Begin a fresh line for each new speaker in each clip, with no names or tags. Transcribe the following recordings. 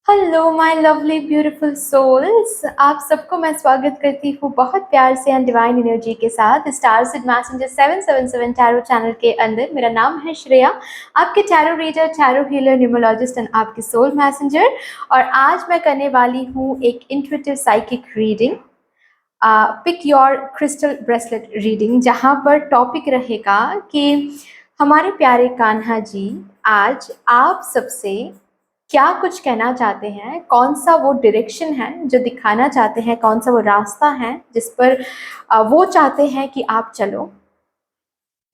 Hello my lovely beautiful souls. आप सबको मैं स्वागत करती हूँ बहुत प्यार से एंड डिवाइन एनर्जी के साथ stars with messenger 777 tarot channel के अंदर। मेरा नाम है श्रेया, आपके tarot reader, tarot healer, numerologist and आपके सोल मैसेंजर। और आज मैं करने वाली हूँ एक intuitive psychic reading, pick your crystal bracelet reading, जहाँ पर टॉपिक रहेगा कि हमारे प्यारे कान्हा जी आज आप सबसे क्या कुछ कहना चाहते हैं, कौन सा वो डायरेक्शन है जो दिखाना चाहते हैं, कौन सा वो रास्ता है जिस पर वो चाहते हैं कि आप चलो।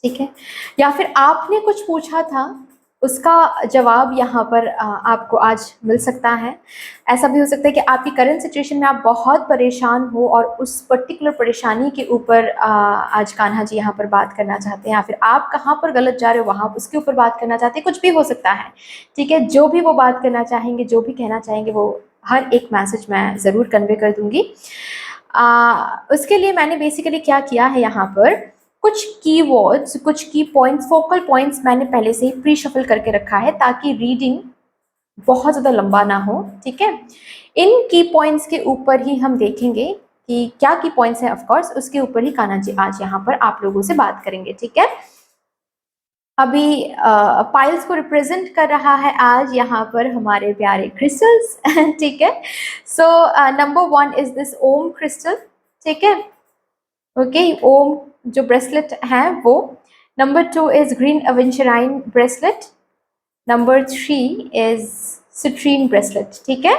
ठीक है, या फिर आपने कुछ पूछा था उसका जवाब यहाँ पर आपको आज मिल सकता है। ऐसा भी हो सकता है कि आपकी करंट सिचुएशन में आप बहुत परेशान हो और उस पर्टिकुलर परेशानी के ऊपर आज कान्हा जी यहाँ पर बात करना चाहते हैं, या फिर आप कहाँ पर गलत जा रहे हो वहाँ उसके ऊपर बात करना चाहते हैं। कुछ भी हो सकता है। ठीक है, जो भी वो बात करना चाहेंगे, जो भी कहना चाहेंगे, वो हर एक मैसेज मैं ज़रूर कन्वे कर दूंगी। उसके लिए मैंने बेसिकली क्या किया है, यहाँ पर कुछ कीवर्ड्स, कुछ की पॉइंट्स, फोकल पॉइंट्स मैंने पहले से ही प्री शफल करके रखा है ताकि रीडिंग बहुत ज़्यादा लंबा ना हो। ठीक है, इन की पॉइंट्स के ऊपर ही हम देखेंगे कि क्या की पॉइंट्स हैं। ऑफ कोर्स उसके ऊपर ही कान्हा जी आज यहाँ पर आप लोगों से बात करेंगे। ठीक है, अभी पाइल्स को रिप्रेजेंट कर रहा है आज यहाँ पर हमारे प्यारे क्रिस्टल्स। ठीक है, so number 1 is this Om crystal. ठीक है, ओके, ओम जो ब्रेसलेट है वो। Number 2 is green aventurine bracelet. Number 3 is citrine bracelet. ठीक है,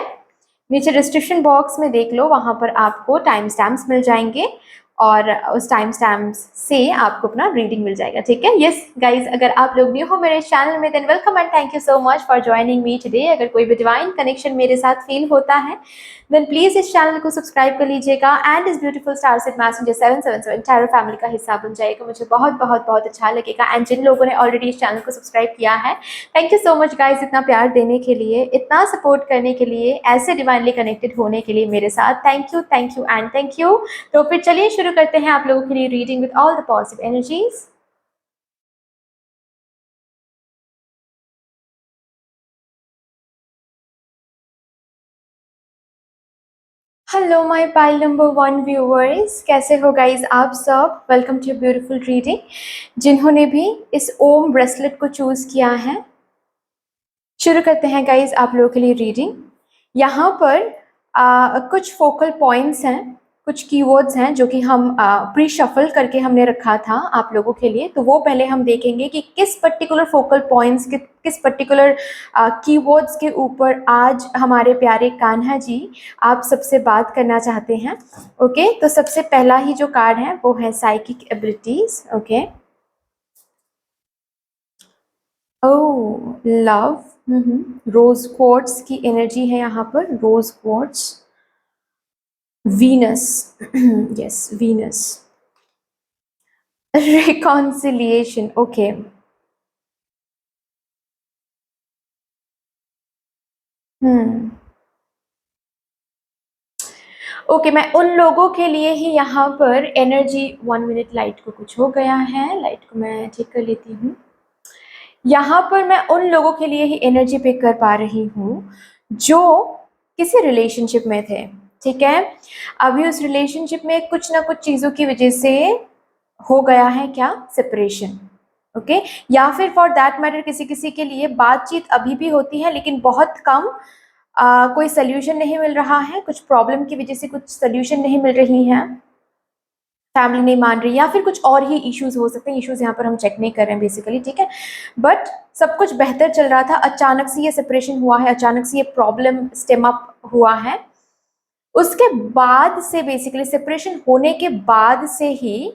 नीचे डिस्क्रिप्शन बॉक्स में देख लो, वहाँ पर आपको टाइम स्टैम्प्स मिल जाएंगे और उस टाइम स्टैम्प्स से आपको अपना रीडिंग मिल जाएगा। ठीक है, यस गाइज, अगर आप लोग न्यू हो मेरे चैनल में than welcome and thank you so much for joining me today. अगर कोई भी डिवाइन कनेक्शन मेरे साथ फील होता है देन प्लीज इस चैनल को सब्सक्राइब कर लीजिएगा एंड इस beautiful star set messenger 777 tarot family का हिस्सा बन जाएगा। मुझे बहुत बहुत बहुत अच्छा लगेगा। एंड जिन लोगों ने ऑलरेडी इस चैनल को सब्सक्राइब किया है, thank you so much guys, इतना प्यार देने के लिए, इतना सपोर्ट करने के लिए, ऐसे डिवाइनली कनेक्टेड होने के लिए मेरे साथ। Thank you and thank you. तो फिर चलिए शुरू करते हैं आप लोगों के लिए reading with all the positive energies. Hello my pile number 1 viewers, कैसे हो गाइज आप सब? Welcome to beautiful reading. जिन्होंने भी इस ओम ब्रेसलेट को चूज किया है, शुरू करते हैं गाइज आप लोगों के लिए रीडिंग। यहाँ पर कुछ फोकल पॉइंट्स हैं, कुछ कीवर्ड्स हैं जो कि हम प्री शफल करके हमने रखा था आप लोगों के लिए। तो वो पहले हम देखेंगे कि किस पर्टिकुलर फोकल पॉइंट्स के, किस पर्टिकुलर कीवर्ड्स के ऊपर आज हमारे प्यारे कान्हा जी आप सबसे बात करना चाहते हैं। ओके, तो सबसे पहला ही जो कार्ड है वो है psychic abilities. Okay, oh love, rose quartz की एनर्जी है यहाँ पर, rose quartz, Venus, yes Venus, reconciliation. Okay, hmm, okay, मैं उन लोगों के लिए ही यहाँ पर एनर्जी, 1 मिनट, लाइट को कुछ हो गया है, लाइट को मैं ठीक कर लेती हूँ। यहाँ पर मैं उन लोगों के लिए ही एनर्जी पिक कर पा रही हूँ जो किसी रिलेशनशिप में थे। ठीक है, अभी उस रिलेशनशिप में कुछ ना कुछ चीज़ों की वजह से हो गया है क्या, सेपरेशन। ओके, या फिर फॉर दैट मैटर किसी किसी के लिए बातचीत अभी भी होती है लेकिन बहुत कम, कोई सोल्यूशन नहीं मिल रहा है, कुछ प्रॉब्लम की वजह से कुछ सोल्यूशन नहीं मिल रही है, फैमिली नहीं मान रही, या फिर कुछ और ही इश्यूज हो सकते हैं। इश्यूज यहाँ पर हम चेक नहीं कर रहे हैं बेसिकली। ठीक है, बट सब कुछ बेहतर चल रहा था, अचानक से ये सेपरेशन हुआ है, अचानक से ये प्रॉब्लम स्टेम अप हुआ है। उसके बाद से बेसिकली सेपरेशन होने के बाद से ही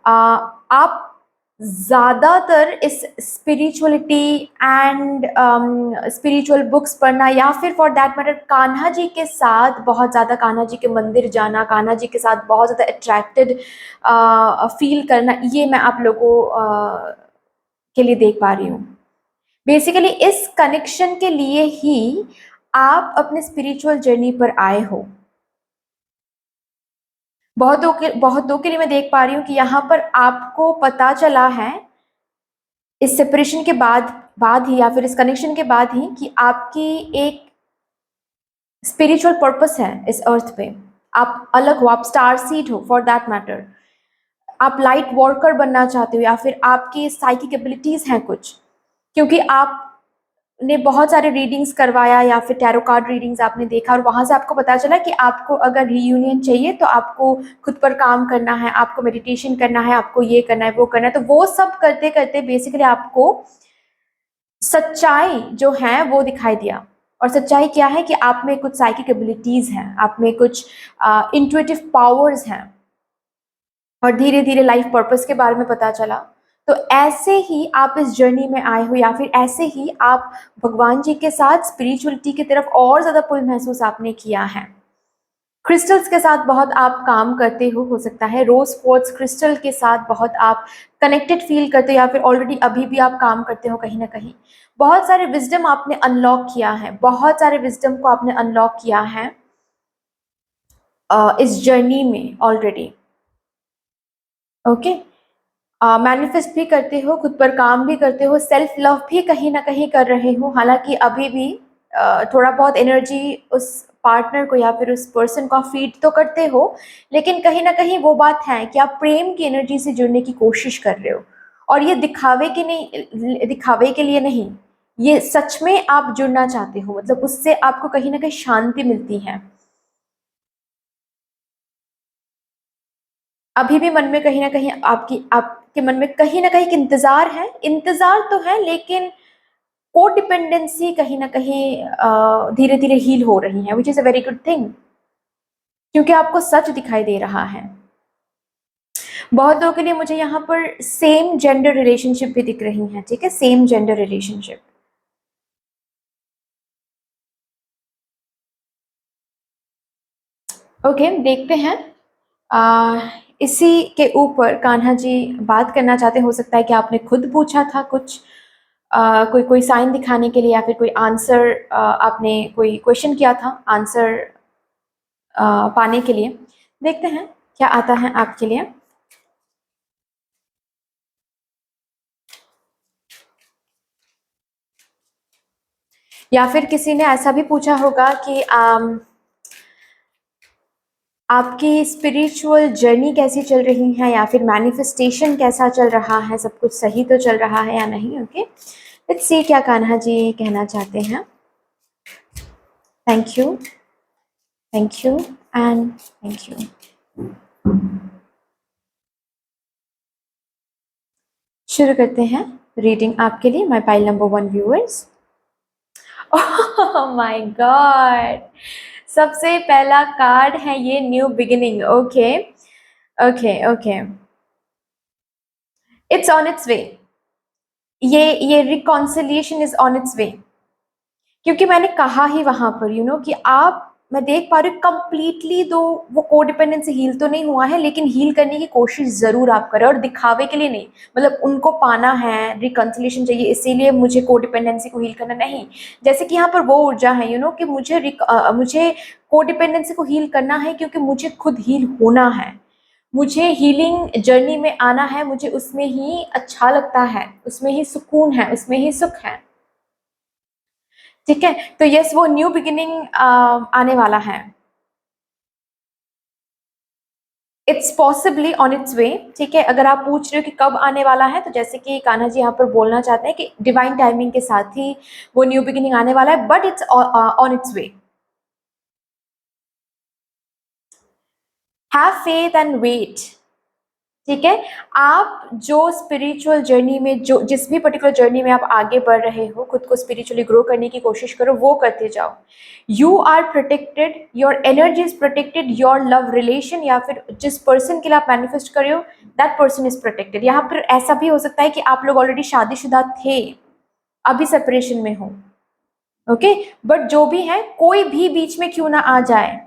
आप ज़्यादातर इस स्पिरिचुअलिटी एंड स्पिरिचुअल बुक्स पढ़ना, या फिर for that matter Kanha ji के साथ बहुत ज़्यादा, कान्हा जी के मंदिर जाना, कान्हा जी के साथ बहुत ज़्यादा अट्रैक्टेड फील करना, ये मैं आप लोगों के लिए देख पा रही हूँ। बेसिकली इस कनेक्शन के लिए ही आप अपने स्पिरिचुअल जर्नी पर आए हो। बहुतों के लिए मैं देख पा रही हूँ कि यहाँ पर आपको पता चला है इस सेपरेशन के बाद ही, या फिर इस कनेक्शन के बाद ही, कि आपकी एक स्पिरिचुअल पर्पस है इस अर्थ पे। आप अलग हो, आप स्टार सीड हो फॉर दैट मैटर, आप लाइट वर्कर बनना चाहते हो, या फिर आपकी साइकिक एबिलिटीज हैं कुछ, क्योंकि आपने बहुत सारे रीडिंग्स करवाया या फिर टैरो कार्ड रीडिंग्स आपने देखा और वहां से आपको पता चला कि आपको अगर रीयूनियन चाहिए तो आपको खुद पर काम करना है, आपको मेडिटेशन करना है, आपको ये करना है, वो करना है। तो वो सब करते करते बेसिकली आपको सच्चाई जो है वो दिखाई दिया। और सच्चाई क्या है कि आप में कुछ साइकिक एबिलिटीज हैं, आप में कुछ इंट्यूटिव पावर्स हैं, और धीरे धीरे लाइफ पर्पस के बारे में पता चला। तो ऐसे ही आप इस जर्नी में आए हो, या फिर ऐसे ही आप भगवान जी के साथ स्पिरिचुअलिटी की तरफ और ज़्यादा पुल महसूस आपने किया है। क्रिस्टल्स के साथ बहुत आप काम करते हो सकता है रोज क्वार्ट्ज क्रिस्टल के साथ बहुत आप कनेक्टेड फील करते हो, या फिर ऑलरेडी अभी भी आप काम करते हो कहीं ना कहीं। बहुत सारे विजडम आपने अनलॉक किया है, बहुत सारे विजडम को आपने अनलॉक किया है इस जर्नी में ऑलरेडी। ओके, मैनिफेस्ट भी करते हो, खुद पर काम भी करते हो, सेल्फ लव भी कहीं ना कहीं कर रहे हो। हालांकि अभी भी थोड़ा बहुत एनर्जी उस पार्टनर को या फिर उस पर्सन को फीड तो करते हो, लेकिन कहीं ना कहीं वो बात है कि आप प्रेम की एनर्जी से जुड़ने की कोशिश कर रहे हो। और ये दिखावे के नहीं, दिखावे के लिए नहीं, ये सच में आप जुड़ना चाहते हो, मतलब उससे आपको कहीं ना कहीं शांति मिलती है। अभी भी मन में कहीं ना कहीं आपके मन में कहीं ना कहीं एक इंतजार है, इंतजार तो है, लेकिन को डिपेंडेंसी कहीं ना कहीं धीरे धीरे हील हो रही है, which is a very good thing, क्योंकि आपको सच दिखाई दे रहा है। बहुत लोगों के लिए मुझे यहाँ पर सेम जेंडर रिलेशनशिप भी दिख रही है, ठीक है, सेम जेंडर रिलेशनशिप। ओके, देखते हैं। इसी के ऊपर कान्हा जी बात करना चाहते, हो सकता है कि आपने खुद पूछा था कुछ, कोई कोई साइन दिखाने के लिए, या फिर कोई आंसर, आपने कोई क्वेश्चन किया था आंसर पाने के लिए। देखते हैं क्या आता है आपके लिए। या फिर किसी ने ऐसा भी पूछा होगा कि आपकी स्पिरिचुअल जर्नी कैसी चल रही है, या फिर मैनिफेस्टेशन कैसा चल रहा है, सब कुछ सही तो चल रहा है या नहीं। ओके, लेट्स सी क्या कान्हा जी कहना चाहते हैं। Thank you, thank you and thank you. शुरू करते हैं रीडिंग आपके लिए, my pile number 1 viewers. Oh my God, सबसे पहला कार्ड है ये new beginning. Okay okay okay, it's on its way, ये reconciliation is on its way. क्योंकि मैंने कहा ही वहां पर कि आप, मैं देख पा रही हूँ कंप्लीटली, दो वो कोडिपेंडेंसी हील तो नहीं हुआ है, लेकिन हील करने की कोशिश जरूर आप करें, और दिखावे के लिए नहीं, मतलब उनको पाना है, रिकंसिलेशन चाहिए इसीलिए मुझे कोडिपेंडेंसी को हील करना नहीं। जैसे कि यहाँ पर वो ऊर्जा है कि मुझे कोडिपेंडेंसी को हील करना है, क्योंकि मुझे खुद हील होना है, मुझे हीलिंग जर्नी में आना है, मुझे उसमें ही अच्छा लगता है, उसमें ही सुकून है, उसमें ही सुख है। ठीक है, तो यस, वो न्यू बिगिनिंग आने वाला है। इट्स पॉसिबली ऑन इट्स वे। ठीक है, अगर आप पूछ रहे हो कि कब आने वाला है, तो जैसे कि कान्हा जी यहाँ पर बोलना चाहते हैं कि डिवाइन टाइमिंग के साथ ही वो न्यू बिगिनिंग आने वाला है, but it's on its way. Have faith and wait. ठीक है, आप जो स्पिरिचुअल जर्नी में, जो जिस भी पर्टिकुलर जर्नी में आप आगे बढ़ रहे हो, खुद को स्पिरिचुअली ग्रो करने की कोशिश करो, वो करते जाओ। You are protected, your energy is protected, your love relation, या फिर जिस पर्सन के लिए आप मैनिफेस्ट कर रहे हो, दैट पर्सन इज प्रोटेक्टेड। यहाँ पर ऐसा भी हो सकता है कि आप लोग ऑलरेडी शादीशुदा थे, अभी सेपरेशन में हो। ओके, बट जो भी है, कोई भी बीच में क्यों ना आ जाए,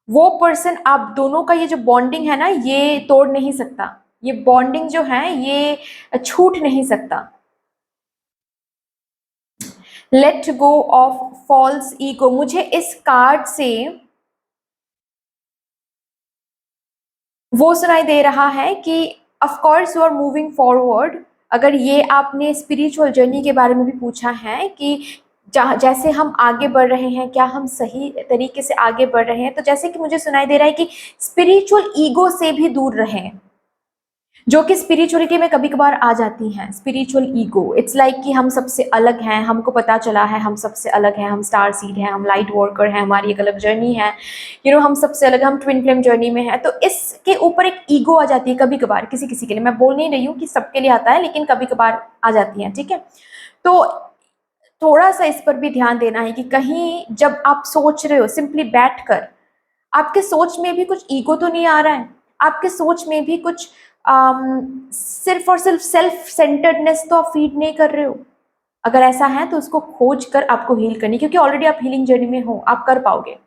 वो पर्सन आप दोनों का ये जो बॉन्डिंग है ना, ये तोड़ नहीं सकता, ये बॉन्डिंग जो है ये छूट नहीं सकता। Let go of false ego, मुझे इस कार्ड से वो सुनाई दे रहा है कि of course you are moving forward. अगर ये आपने स्पिरिचुअल जर्नी के बारे में भी पूछा है कि जैसे हम आगे बढ़ रहे हैं, क्या हम सही तरीके से आगे बढ़ रहे हैं? तो जैसे कि मुझे सुनाई दे रहा है कि स्पिरिचुअल ईगो से भी दूर रहें, जो कि स्पिरिचुअलिटी में कभी कभार आ जाती हैं। स्पिरिचुअल ईगो, इट्स लाइक कि हम सबसे अलग हैं, हमको पता चला है हम सबसे अलग हैं, हम स्टार सीड हैं, हम लाइट वर्कर हैं, हमारी एक अलग जर्नी है, हम सबसे अलग, हम ट्विन फ्लेम जर्नी में हैं। तो इसके ऊपर एक ईगो आ जाती है कभी कभार, किसी किसी के लिए। मैं बोल नहीं रही हूँ कि सबके लिए आता है, लेकिन कभी कभार आ जाती है, ठीक है। तो थोड़ा सा इस पर भी ध्यान देना है कि कहीं जब आप सोच रहे हो सिंपली बैठ कर, आपके सोच में भी कुछ ईगो तो नहीं आ रहा है? आपके सोच में भी कुछ सिर्फ और सिर्फ सेल्फ सेंटर्डनेस तो आप फीड नहीं कर रहे हो? अगर ऐसा है तो उसको खोज कर आपको हील करनी, क्योंकि ऑलरेडी आप हीलिंग जर्नी में हो, आप कर पाओगे।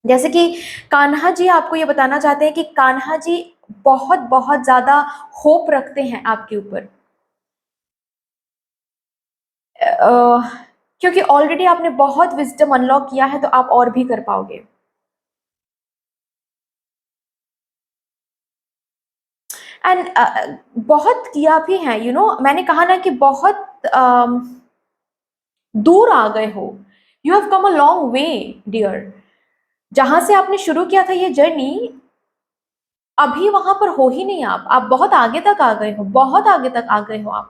जैसे कि कान्हा जी आपको ये बताना चाहते हैं कि कान्हा जी बहुत बहुत ज्यादा होप रखते हैं आपके ऊपर, क्योंकि ऑलरेडी आपने बहुत विजडम अनलॉक किया है, तो आप और भी कर पाओगे। एंड बहुत किया भी है, मैंने कहा ना कि बहुत दूर आ गए हो। You have come a long way dear. जहां से आपने शुरू किया था ये जर्नी, अभी वहां पर हो ही नहीं आप बहुत आगे तक आ गए हो, बहुत आगे तक आ गए हो आप।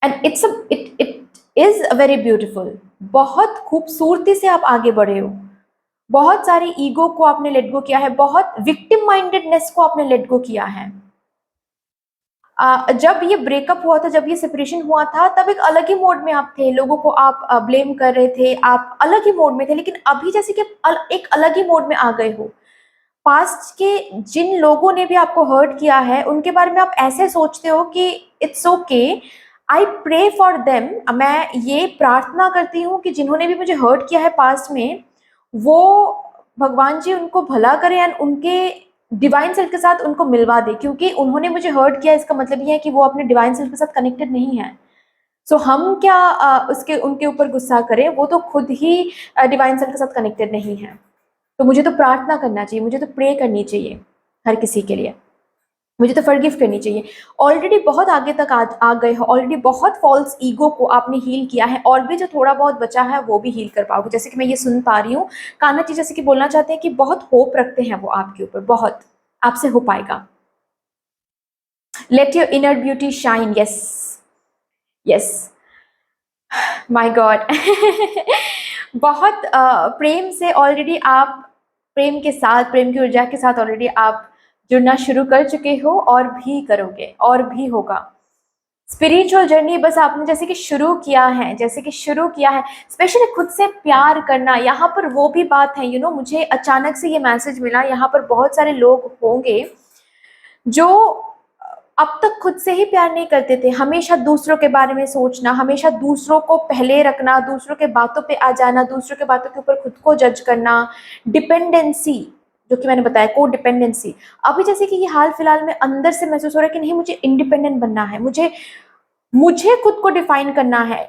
And it is very beautiful. बहुत खूबसूरती से आप आगे बढ़े हो। बहुत सारी ईगो को आपने लेट गो किया है, बहुत विक्टिम माइंडेडनेस को आपने लेट गो किया है। जब ये ब्रेकअप हुआ था, जब ये सेपरेशन हुआ था, तब एक अलग ही मोड में आप थे, लोगों को आप ब्लेम कर रहे थे, आप अलग ही मोड में थे। लेकिन अभी जैसे कि एक अलग ही मोड में आ गए हो। पास्ट के जिन लोगों ने भी आपको हर्ट किया है, उनके बारे में आप ऐसे सोचते हो कि it's okay, I pray for them. मैं ये प्रार्थना करती हूँ कि जिन्होंने भी मुझे हर्ट किया है पास्ट में, वो भगवान जी उनको भला करें एंड उनके डिवाइन सेल्फ के साथ उनको मिलवा दे। क्योंकि उन्होंने मुझे हर्ट किया, इसका मतलब ये है कि वो अपने डिवाइन सेल्फ के साथ कनेक्टेड नहीं है। सो हम क्या उसके उनके ऊपर गुस्सा करें? वो तो खुद ही डिवाइन सेल्फ के साथ कनेक्टेड नहीं है। तो मुझे तो प्रार्थना करना चाहिए, मुझे तो प्रे करनी चाहिए हर किसी के लिए, मुझे तो फॉरगिव करनी चाहिए। ऑलरेडी बहुत आगे तक आ गए हो, ऑलरेडी बहुत फॉल्स ईगो को आपने हील किया है, और भी जो थोड़ा बहुत बचा है वो भी हील कर पाओगे। जैसे कि मैं ये सुन पा रही हूँ, कान्हा जी जैसे कि बोलना चाहते हैं कि बहुत होप रखते हैं वो आपके ऊपर, बहुत आपसे हो पाएगा। Let your inner beauty shine. Yes, yes, my God. बहुत प्रेम से ऑलरेडी आप, प्रेम के साथ, प्रेम की ऊर्जा के साथ ऑलरेडी आप जुड़ना शुरू कर चुके हो, और भी करोगे, और भी होगा। स्पिरिचुअल जर्नी बस आपने जैसे कि शुरू किया है, जैसे कि शुरू किया है। स्पेशली खुद से प्यार करना, यहाँ पर वो भी बात है। मुझे अचानक से ये मैसेज मिला, यहाँ पर बहुत सारे लोग होंगे जो अब तक खुद से ही प्यार नहीं करते थे, हमेशा दूसरों के बारे में सोचना, हमेशा दूसरों को पहले रखना, दूसरों के बातों पे आ जाना, दूसरों के बातों के ऊपर खुद को जज करना, डिपेंडेंसी, जो कि मैंने बताया, को डिपेंडेंसी। अभी जैसे कि ये हाल फिलहाल में अंदर से महसूस हो रहा है कि नहीं, मुझे इंडिपेंडेंट बनना है, मुझे मुझे खुद को डिफाइन करना है।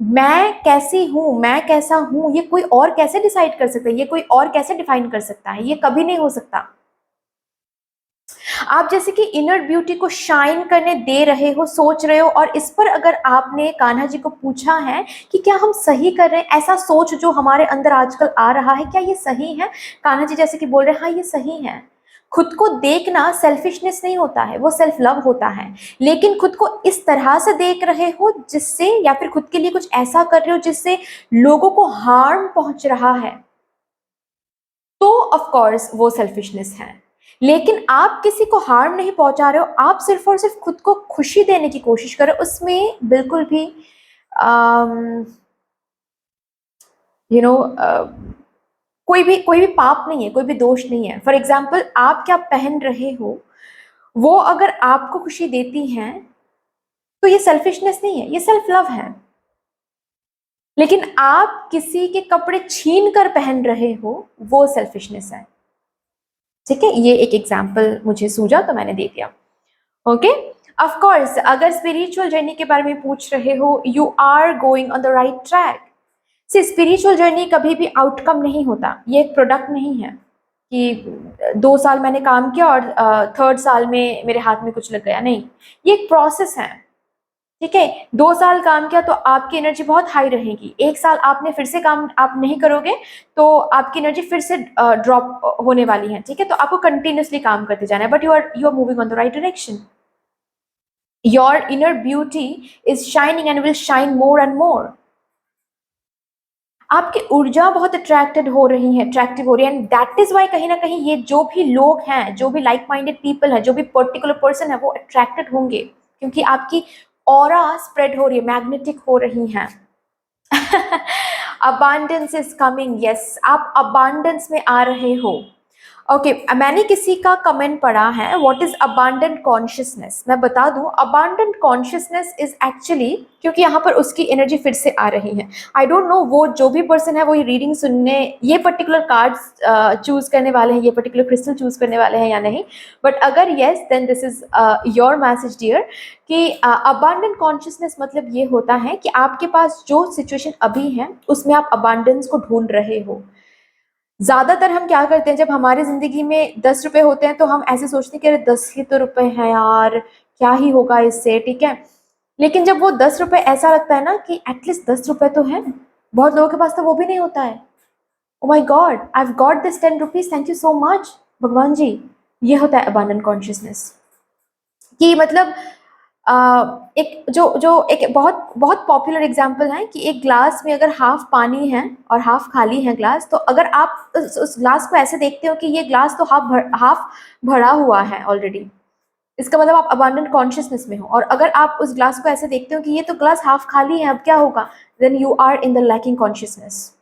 मैं कैसी हूँ, मैं कैसा हूँ, ये कोई और कैसे डिसाइड कर सकता है, ये कोई और कैसे डिफाइन कर सकता है? ये कभी नहीं हो सकता। आप जैसे कि इनर ब्यूटी को शाइन करने दे रहे हो, सोच रहे हो, और इस पर अगर आपने कान्हा जी को पूछा है कि क्या हम सही कर रहे हैं, ऐसा सोच जो हमारे अंदर आजकल आ रहा है, क्या ये सही है? कान्हा जी जैसे कि बोल रहे हैं, हाँ ये सही है। खुद को देखना सेल्फिशनेस नहीं होता है, वो सेल्फ लव होता है। लेकिन खुद को इस तरह से देख रहे हो जिससे, या फिर खुद के लिए कुछ ऐसा कर रहे हो जिससे लोगों को हार्म पहुंच रहा है, तो ऑफ कोर्स वो सेल्फिशनेस है। लेकिन आप किसी को हार्म नहीं पहुंचा रहे हो, आप सिर्फ और सिर्फ खुद को खुशी देने की कोशिश करो, उसमें बिल्कुल भी यू नो कोई भी पाप नहीं है, कोई भी दोष नहीं है। फॉर एग्जाम्पल, आप क्या पहन रहे हो, वो अगर आपको खुशी देती हैं, तो ये सेल्फिशनेस नहीं है, ये सेल्फ लव है। लेकिन आप किसी के कपड़े छीन कर पहन रहे हो, वो सेल्फिशनेस है। ठीक है, ये एक एग्जाम्पल मुझे सूझा तो मैंने दे दिया। ओके, ऑफ कोर्स अगर स्पिरिचुअल जर्नी के बारे में पूछ रहे हो, you are going on the right track. से स्पिरिचुअल जर्नी कभी भी आउटकम नहीं होता, ये एक प्रोडक्ट नहीं है कि 2 साल मैंने काम किया और थर्ड साल में मेरे हाथ में कुछ लग गया, नहीं। ये एक प्रोसेस है। ठीक है, 2 साल काम किया तो आपकी एनर्जी बहुत हाई रहेगी। 1 साल आपने फिर से काम आप नहीं करोगे तो आपकी एनर्जी फिर से ड्रॉप होने वाली है। ठीक है, तो आपको कंटिन्यूसली काम करते जाना है, but you are moving on the right direction. Your inner beauty is shining and will shine more and more. आपकी ऊर्जा बहुत अट्रैक्टिव हो रही है, एंड दैट इज वाई कहीं ना कहीं ये जो भी लोग हैं, जो भी लाइक माइंडेड पीपल है, जो भी पर्टिकुलर पर्सन है, वो अट्रैक्टेड होंगे, क्योंकि आपकी ऑरा स्प्रेड हो रही है, मैग्नेटिक हो रही हैं। अबांडेंस इज कमिंग, यस, आप अबांडेंस में आ रहे हो। ओके, मैंने किसी का कमेंट पढ़ा है, व्हाट इज अबांडेंट कॉन्शियसनेस। मैं बता दूं, अबांडेंट कॉन्शियसनेस इज एक्चुअली, क्योंकि यहाँ पर उसकी एनर्जी फिर से आ रही है। आई डोंट नो वो जो भी पर्सन है वो ये रीडिंग सुनने, ये पर्टिकुलर कार्ड्स चूज करने वाले हैं, ये पर्टिकुलर क्रिस्टल चूज करने वाले हैं या नहीं, बट अगर yes then this is your message dear, कि अबांडेंट कॉन्शियसनेस मतलब ये होता है कि आपके पास जो सिचुएशन अभी है उसमें आप अबांडेंस को ढूंढ रहे हो। ज्यादातर हम क्या करते हैं, जब हमारी जिंदगी में 10 रुपए होते हैं तो हम ऐसे सोचते हैं कि अरे 10 ही तो रुपए हैं यार, क्या ही होगा इससे। ठीक है, लेकिन जब वो 10 रुपए ऐसा लगता है ना कि एटलीस्ट 10 रुपए तो हैं, बहुत लोगों के पास तो वो भी नहीं होता है। Oh my God, I have got this 10 rupees, thank you so much भगवान जी। ये होता है अबांडेंट कॉन्शियसनेस, कि मतलब एक जो जो एक बहुत बहुत पॉपुलर एग्जांपल है कि एक ग्लास में अगर हाफ पानी है और हाफ खाली है ग्लास, तो अगर आप उस ग्लास को ऐसे देखते हो कि ये ग्लास तो हाफ भरा हुआ है ऑलरेडी, इसका मतलब आप अबांडेंट कॉन्शियसनेस में हो। और अगर आप उस ग्लास को ऐसे देखते हो कि ये तो ग्लास हाफ खाली है, अब क्या होगा, then you are in the lacking consciousness.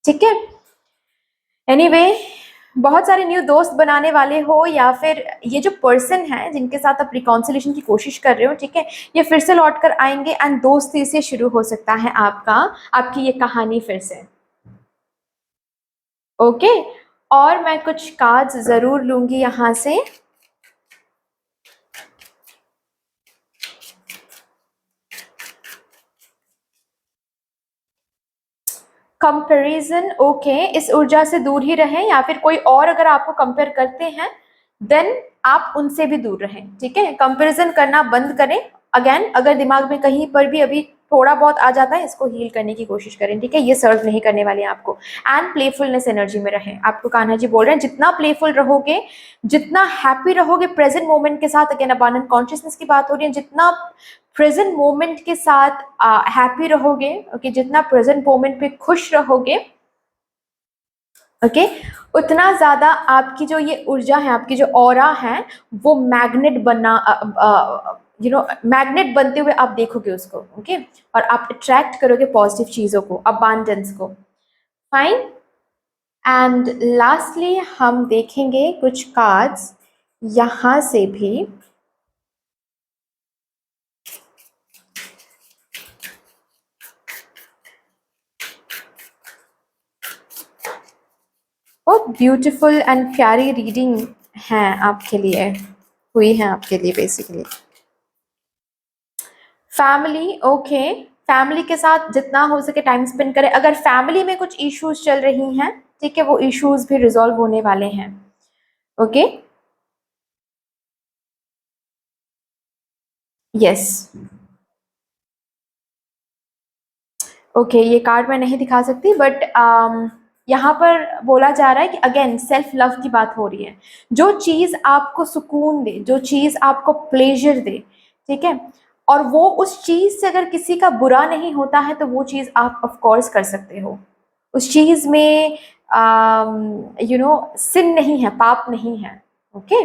ठीक है, एनीवे, बहुत सारे न्यू दोस्त बनाने वाले हो, या फिर ये जो पर्सन है जिनके साथ आप रिकॉन्सिलेशन की कोशिश कर रहे हो, ठीक है, ये फिर से लौट कर आएंगे एंड दोस्ती से शुरू हो सकता है आपकी ये कहानी फिर से। ओके, और मैं कुछ कार्ड्स जरूर लूंगी यहां से। कंपैरिजन, ओके, इस ऊर्जा से दूर ही रहें, या फिर कोई और अगर आपको कंपेयर करते हैं देन आप उनसे भी दूर रहें। ठीक है, कंपैरिजन करना बंद करें। अगेन, अगर दिमाग में कहीं पर भी अभी थोड़ा बहुत आ जाता है, इसको हील करने की कोशिश करें। ठीक है, ये सर्व नहीं करने वाले हैं आपको। एंड प्लेफुलनेस एनर्जी में रहें। आपको कान्हा जी बोल रहे हैं, जितना प्लेफुल रहोगे, जितना हैप्पी रहोगे प्रेजेंट मोमेंट के साथ, अगेन अबांडेंट कॉन्शियसनेस की बात हो रही है, जितना प्रेजेंट मोमेंट के साथ हैप्पी रहोगे, ओके, जितना प्रेजेंट मोमेंट पे खुश रहोगे, ओके, उतना ज्यादा आपकी जो ये ऊर्जा है, आपकी जो ऑरा है, वो मैग्नेट बनना, मैग्नेट बनते हुए आप देखोगे उसको। ओके, और आप अट्रैक्ट करोगे पॉजिटिव चीजों को, अबांडेंस को। फाइन, एंड लास्टली हम देखेंगे कुछ कार्ड्स यहां से भी। बहुत ब्यूटीफुल एंड प्यारी रीडिंग है आपके लिए, हुई है आपके लिए बेसिकली। फैमिली, ओके, फैमिली के साथ जितना हो सके टाइम स्पेंड करें। अगर फैमिली में कुछ इश्यूज चल रही हैं, ठीक है, वो इश्यूज भी रिजॉल्व होने वाले हैं। ओके, यस, ओके, ये कार्ड मैं नहीं दिखा सकती, बट यहाँ पर बोला जा रहा है कि अगेन सेल्फ लव की बात हो रही है। जो चीज आपको सुकून दे, जो चीज आपको प्लेजर दे, ठीक है, और वो उस चीज से अगर किसी का बुरा नहीं होता है तो वो चीज आप ऑफ कोर्स कर सकते हो। उस चीज में सिन नहीं है, पाप नहीं है। ओके,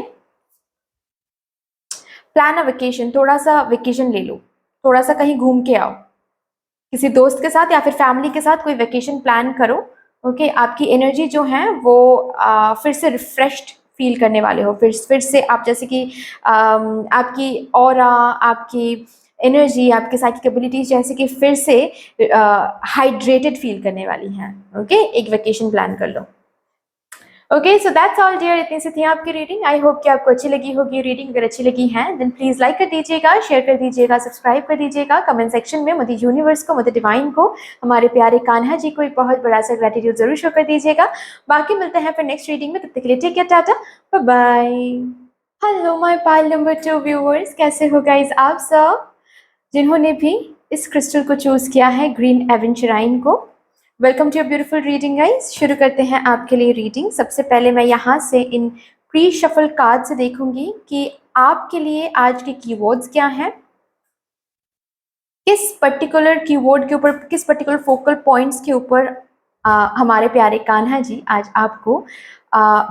प्लान अ वेकेशन, थोड़ा सा वेकेशन ले लो, थोड़ा सा कहीं घूम के आओ, किसी दोस्त के साथ या फिर फैमिली के साथ कोई वेकेशन प्लान करो। ओके, आपकी एनर्जी जो है वो फिर से रिफ्रेश्ड फील करने वाले हो। फिर से आप जैसे कि आपकी ऑरा, आपकी एनर्जी, आपके साइकिक एबिलिटीज जैसे कि फिर से हाइड्रेटेड फील करने वाली हैं। ओके, एक वेकेशन प्लान कर लो। Okay, so that's all dear, इतनी सी थी आपकी रीडिंग। आई होप कि आपको अच्छी लगी होगी रीडिंग। अगर अच्छी लगी है देन प्लीज लाइक कर दीजिएगा, शेयर कर दीजिएगा, सब्सक्राइब कर दीजिएगा, कमेंट सेक्शन में मदर यूनिवर्स को, मदर डिवाइन को, हमारे प्यारे कान्हा जी को एक बहुत बड़ा सा ग्रेटिट्यूड जरूर शो कर दीजिएगा। बाकी मिलते हैं फिर नेक्स्ट रीडिंग में, तब तक के लिए take care, tata, bye bye. Hello my pile number 2 viewers, कैसे हो गाइस आप सब? जिन्होंने भी इस क्रिस्टल को चूज किया है, ग्रीन एवेंचुराइन को, welcome to your beautiful reading guys. शुरू करते हैं आपके लिए रीडिंग। सबसे पहले मैं यहाँ से इन प्री शफल कार्ड से देखूंगी कि आपके लिए आज के कीवर्ड्स क्या हैं, किस पर्टिकुलर कीवर्ड के ऊपर, किस पर्टिकुलर फोकल पॉइंट्स के ऊपर हमारे प्यारे कान्हा जी आज आपको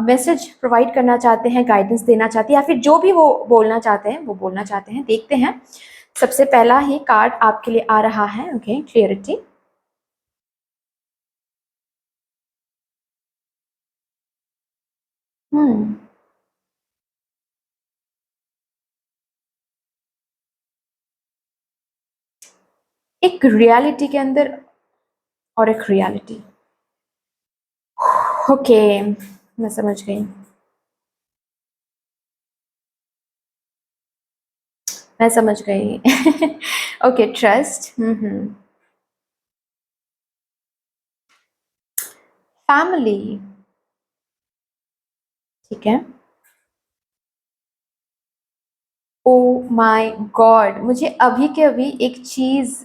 मैसेज प्रोवाइड करना चाहते हैं, गाइडेंस देना चाहते हैं, या फिर जो भी वो बोलना चाहते हैं वो बोलना चाहते हैं। देखते हैं। सबसे पहला ही कार्ड आपके लिए आ रहा है, ओके, क्लियरिटी। एक रियलिटी के अंदर और एक रियलिटी। ओके, मैं समझ गई, मैं समझ गई। Okay, trust. फैमिली, ठीक है। ओ माय गॉड, मुझे अभी के अभी एक चीज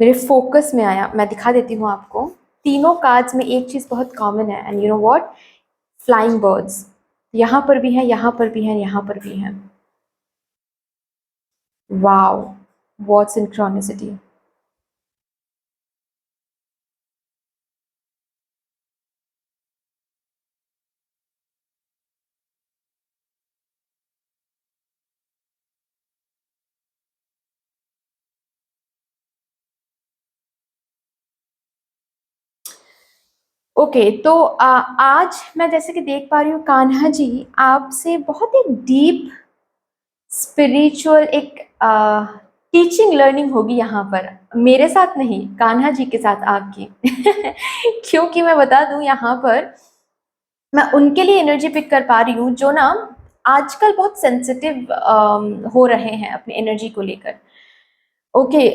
मेरे फोकस में आया, मैं दिखा देती हूँ आपको। तीनों कार्ड्स में एक चीज बहुत कॉमन है, and you know what, flying birds. यहाँ पर भी है, यहाँ पर भी है, यहाँ पर भी है। Wow, what synchronicity. ओके, तो आज मैं जैसे कि देख पा रही हूँ कान्हा जी, आपसे बहुत एक डीप स्पिरिचुअल एक टीचिंग लर्निंग होगी यहाँ पर। मेरे साथ नहीं, कान्हा जी के साथ आपकी। क्योंकि मैं बता दूं यहाँ पर, मैं उनके लिए एनर्जी पिक कर पा रही हूँ जो ना आजकल बहुत सेंसिटिव हो रहे हैं अपनी एनर्जी को लेकर। ओके,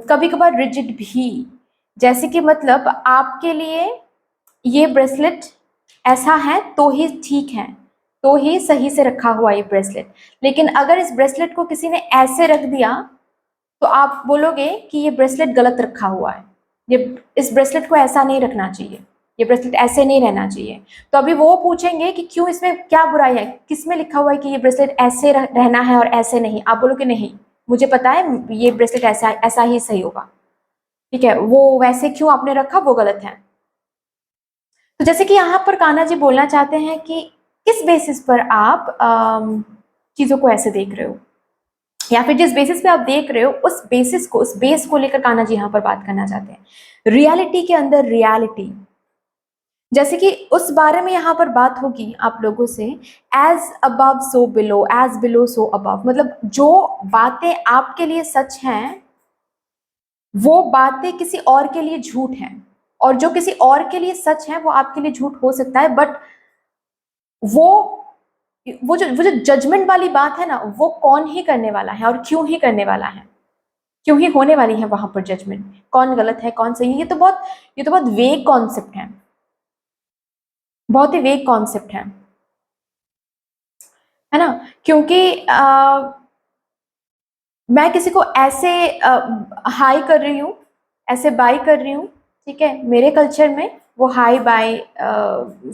कभी कभार रिजिड भी, जैसे कि मतलब आपके लिए ये ब्रेसलेट ऐसा है तो ही ठीक है, तो ही सही से रखा हुआ ये ब्रेसलेट। लेकिन अगर इस ब्रेसलेट को किसी ने ऐसे रख दिया तो आप बोलोगे कि ये ब्रेसलेट गलत रखा हुआ है, ये इस ब्रेसलेट को ऐसा नहीं रखना चाहिए, ये ब्रेसलेट ऐसे नहीं रहना चाहिए। तो अभी वो पूछेंगे कि क्यों, इसमें क्या बुराई है, किस में लिखा हुआ है कि ये ब्रेसलेट ऐसे रहना है और ऐसे नहीं। आप बोलोगे नहीं, मुझे पता है ये ब्रेसलेट ऐसा ऐसा ही सही होगा, ठीक है, वो वैसे क्यों आपने रखा, वो गलत है। तो जैसे कि यहाँ पर कान्हा जी बोलना चाहते हैं कि किस बेसिस पर आप चीजों को ऐसे देख रहे हो, या फिर जिस बेसिस पे आप देख रहे हो उस बेसिस को, उस बेस को लेकर कान्हा जी यहाँ पर बात करना चाहते हैं। रियलिटी के अंदर रियलिटी, जैसे कि उस बारे में यहाँ पर बात होगी आप लोगों से। As above so below, as below so above, मतलब जो बातें आपके लिए सच हैं वो बातें किसी और के लिए झूठ हैं, और जो किसी और के लिए सच है वो आपके लिए झूठ हो सकता है। बट वो वो जो जजमेंट वाली बात है ना, वो कौन ही करने वाला है और क्यों ही करने वाला है, क्यों ही होने वाली है वहां पर जजमेंट, कौन गलत है कौन सही है, ये तो बहुत वेग कॉन्सेप्ट है, बहुत ही वेग कॉन्सेप्ट है ना। क्योंकि मैं किसी को ऐसे हाई कर रही हूँ, ऐसे बाय कर रही हूँ, ठीक है, मेरे कल्चर में वो हाई बाय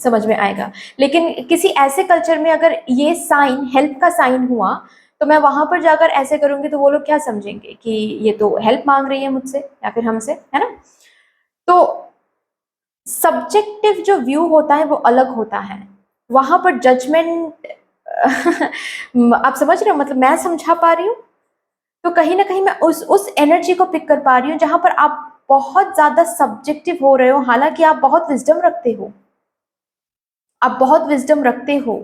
समझ में आएगा। लेकिन किसी ऐसे कल्चर में अगर ये साइन हेल्प का साइन हुआ तो मैं वहां पर जाकर ऐसे करूंगी तो वो लोग क्या समझेंगे कि ये तो हेल्प मांग रही है मुझसे या फिर हमसे, है ना। तो सब्जेक्टिव जो व्यू होता है वो अलग होता है, वहां पर जजमेंट। आप समझ रहे हो, मतलब मैं समझा पा रही हूँ। तो कहीं ना कहीं मैं उस एनर्जी को पिक कर पा रही हूँ जहां पर आप बहुत ज्यादा सब्जेक्टिव हो रहे हो, हालांकि आप बहुत विजडम रखते हो, आप बहुत विजडम रखते हो,